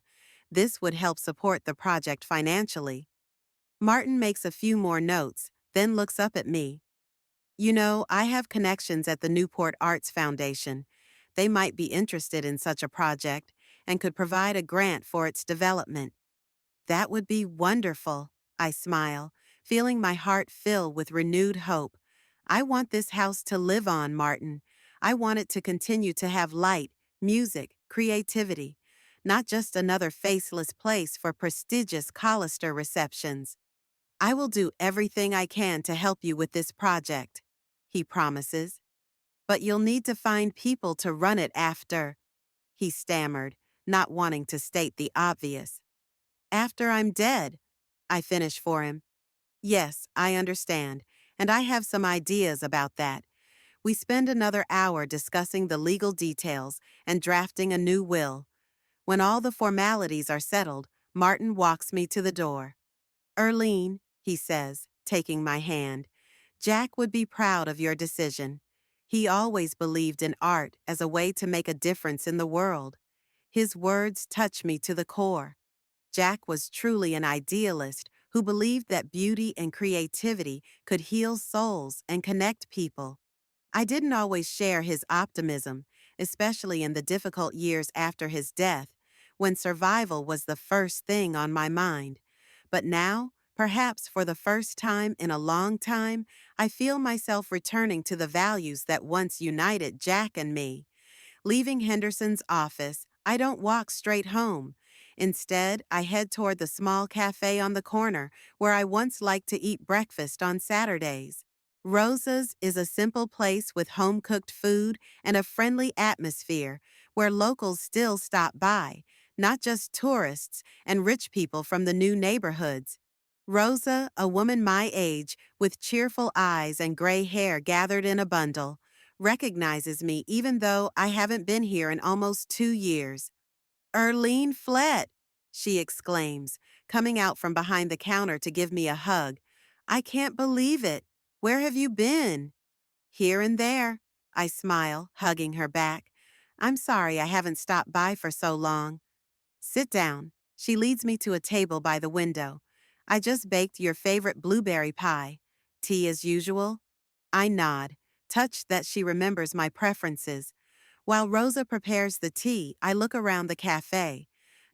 Speaker 1: This would help support the project financially. Martin makes a few more notes, then looks up at me. You know, I have connections at the Newport Arts Foundation. They might be interested in such a project and could provide a grant for its development. That would be wonderful, I smile, feeling my heart fill with renewed hope. I want this house to live on, Martin. I want it to continue to have light, music, creativity, not just another faceless place for prestigious Collister receptions. I will do everything I can to help you with this project, he promises. But you'll need to find people to run it after, he stammered, not wanting to state the obvious. After I'm dead, I finish for him. Yes, I understand, and I have some ideas about that. We spend another hour discussing the legal details and drafting a new will. When all the formalities are settled, Martin walks me to the door. Erlene, he says, taking my hand, Jack would be proud of your decision. He always believed in art as a way to make a difference in the world. His words touch me to the core. Jack was truly an idealist who believed that beauty and creativity could heal souls and connect people. I didn't always share his optimism, especially in the difficult years after his death, when survival was the first thing on my mind. But now, perhaps for the first time in a long time, I feel myself returning to the values that once united Jack and me. Leaving Henderson's office, I don't walk straight home. Instead, I head toward the small cafe on the corner where I once liked to eat breakfast on Saturdays. Rosa's is a simple place with home-cooked food and a friendly atmosphere where locals still stop by, not just tourists and rich people from the new neighborhoods. Rosa, a woman my age, with cheerful eyes and gray hair gathered in a bundle, recognizes me even though I haven't been here in almost 2 years. "Erlene Flett!" she exclaims, coming out from behind the counter to give me a hug. "I can't believe it. Where have you been?" "Here and there," I smile, hugging her back. "I'm sorry I haven't stopped by for so long." "Sit down." She leads me to a table by the window. "I just baked your favorite blueberry pie. Tea as usual?" I nod, touched that she remembers my preferences. While Rosa prepares the tea, I look around the cafe.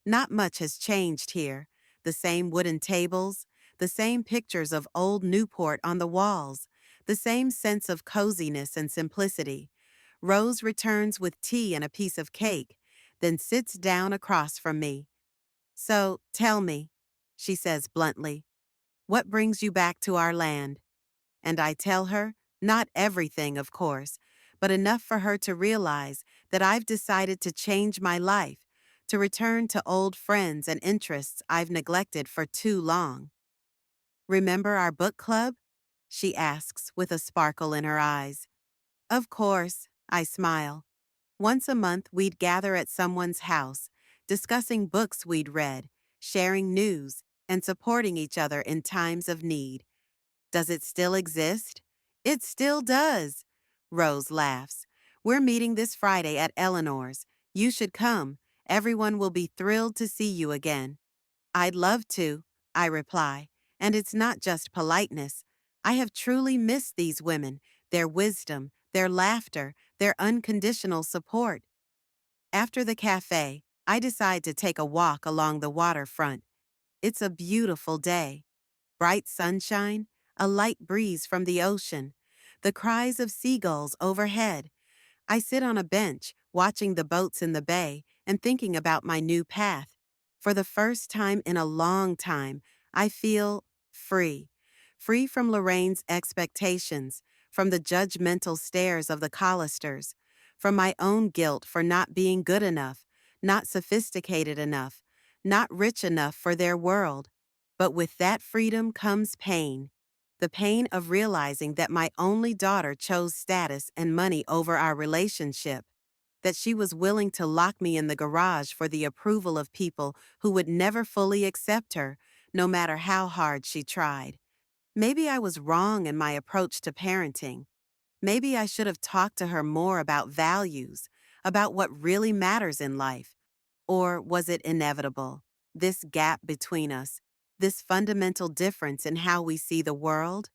Speaker 1: Not much has changed here. The same wooden tables, the same pictures of old Newport on the walls, the same sense of coziness and simplicity. Rose returns with tea and a piece of cake, then sits down across from me. "So, tell me," she says bluntly, "what brings you back to our land?" And I tell her, not everything, of course, but enough for her to realize that I've decided to change my life, to return to old friends and interests I've neglected for too long. "Remember our book club?" she asks with a sparkle in her eyes. "Of course," I smile. Once a month, we'd gather at someone's house, discussing books we'd read, sharing news, and supporting each other in times of need. Does it still exist? It still does. Rose laughs. "We're meeting this Friday at Eleanor's. You should come. Everyone will be thrilled to see you again." "I'd love to," I reply. And it's not just politeness. I have truly missed these women, their wisdom, their laughter, their unconditional support. After the cafe, I decide to take a walk along the waterfront. It's a beautiful day. Bright sunshine, a light breeze from the ocean, the cries of seagulls overhead. I sit on a bench, watching the boats in the bay and thinking about my new path. For the first time in a long time, I feel free. Free from Lorraine's expectations, from the judgmental stares of the Collisters, from my own guilt for not being good enough, not sophisticated enough, not rich enough for their world. But with that freedom comes pain. The pain of realizing that my only daughter chose status and money over our relationship, that she was willing to lock me in the garage for the approval of people who would never fully accept her, no matter how hard she tried. Maybe I was wrong in my approach to parenting. Maybe I should have talked to her more about values, about what really matters in life. Or was it inevitable, this gap between us, this fundamental difference in how we see the world?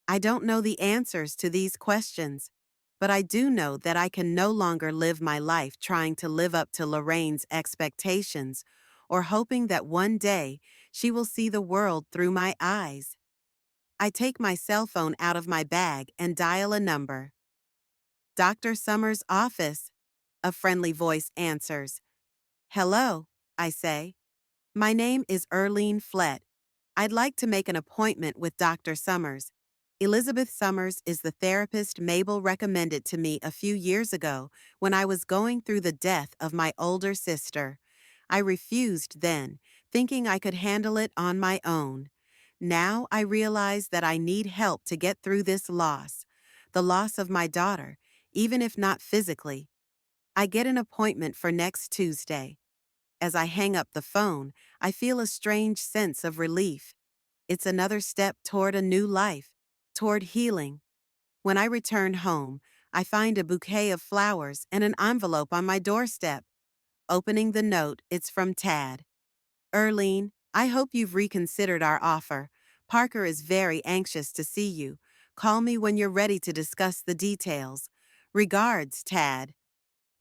Speaker 1: I don't know the answers to these questions, but I do know that I can no longer live my life trying to live up to Lorraine's expectations or hoping that one day she will see the world through my eyes. I take my cell phone out of my bag and dial a number. "Dr. Summers' office," a friendly voice answers. "Hello," I say. "My name is Erlene Flett. I'd like to make an appointment with Dr. Summers. Elizabeth Summers is the therapist Mabel recommended to me a few years ago when I was going through the death of my older sister. I refused then, thinking I could handle it on my own. Now I realize that I need help to get through this loss, the loss of my daughter, even if not physically. I get an appointment for next Tuesday. As I hang up the phone, I feel a strange sense of relief. It's another step toward a new life, toward healing. When I return home, I find a bouquet of flowers and an envelope on my doorstep. Opening the note, it's from Tad. Erlene, I hope you've reconsidered our offer. Parker is very anxious to see you. Call me when you're ready to discuss the details. Regards, Tad.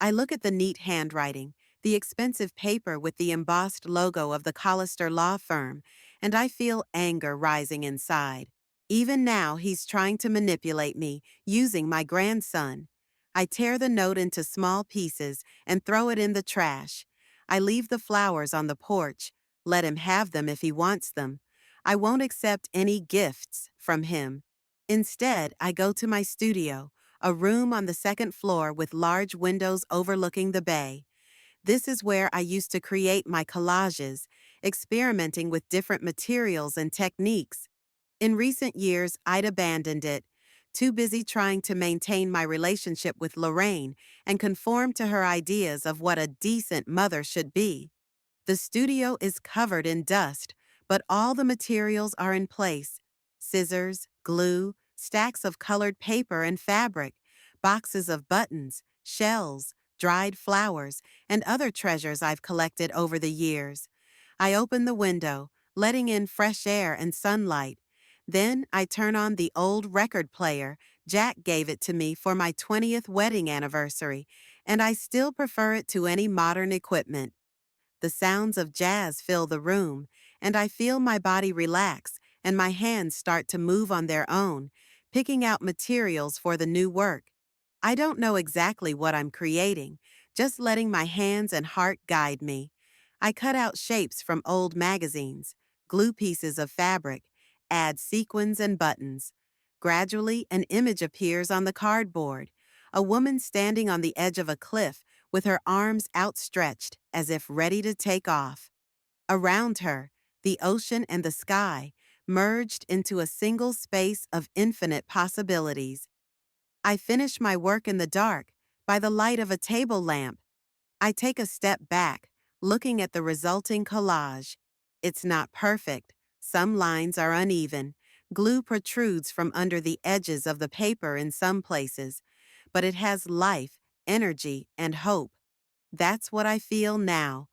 Speaker 1: I look at the neat handwriting, the expensive paper with the embossed logo of the Collister law firm, and I feel anger rising inside. Even now, he's trying to manipulate me, using my grandson. I tear the note into small pieces and throw it in the trash. I leave the flowers on the porch. Let him have them if he wants them. I won't accept any gifts from him. Instead, I go to my studio, a room on the second floor with large windows overlooking the bay. This is where I used to create my collages, experimenting with different materials and techniques. In recent years, I'd abandoned it, too busy trying to maintain my relationship with Lorraine and conform to her ideas of what a decent mother should be. The studio is covered in dust, but all the materials are in place: scissors, glue, stacks of colored paper and fabric, boxes of buttons, shells, dried flowers, and other treasures I've collected over the years. I open the window, letting in fresh air and sunlight. Then I turn on the old record player. Jack gave it to me for my 20th wedding anniversary, and I still prefer it to any modern equipment. The sounds of jazz fill the room, and I feel my body relax and my hands start to move on their own, picking out materials for the new work. I don't know exactly what I'm creating, just letting my hands and heart guide me. I cut out shapes from old magazines, glue pieces of fabric, add sequins and buttons. Gradually, an image appears on the cardboard: a woman standing on the edge of a cliff with her arms outstretched as if ready to take off. Around her, the ocean and the sky merged into a single space of infinite possibilities. I finish my work in the dark, by the light of a table lamp. I take a step back, looking at the resulting collage. It's not perfect. Some lines are uneven. Glue protrudes from under the edges of the paper in some places, but it has life, energy, and hope. That's what I feel now: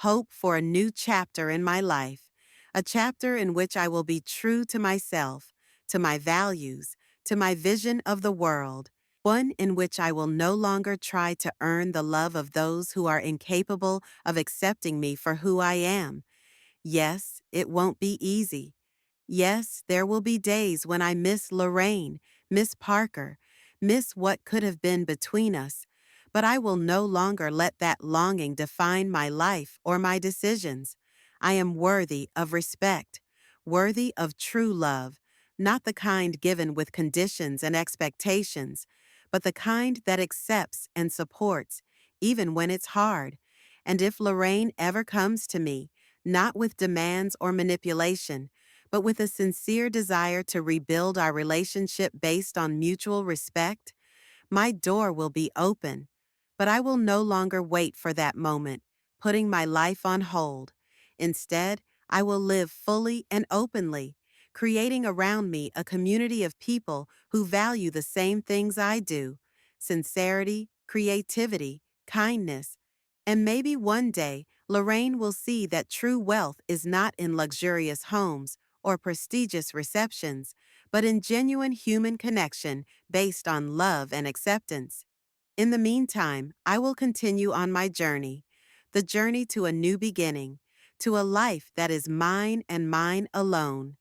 Speaker 1: hope for a new chapter in my life, a chapter in which I will be true to myself, to my values, to my vision of the world, one in which I will no longer try to earn the love of those who are incapable of accepting me for who I am. Yes, it won't be easy. Yes, there will be days when I miss Lorraine, miss Parker, miss what could have been between us, but I will no longer let that longing define my life or my decisions. I am worthy of respect, worthy of true love, not the kind given with conditions and expectations, but the kind that accepts and supports, even when it's hard. And if Lorraine ever comes to me, not with demands or manipulation, but with a sincere desire to rebuild our relationship based on mutual respect, my door will be open. But I will no longer wait for that moment, putting my life on hold. Instead, I will live fully and openly, creating around me a community of people who value the same things I do: sincerity, creativity, kindness. And maybe one day, Lorraine will see that true wealth is not in luxurious homes or prestigious receptions, but in genuine human connection based on love and acceptance. In the meantime, I will continue on my journey, the journey to a new beginning, to a life that is mine and mine alone.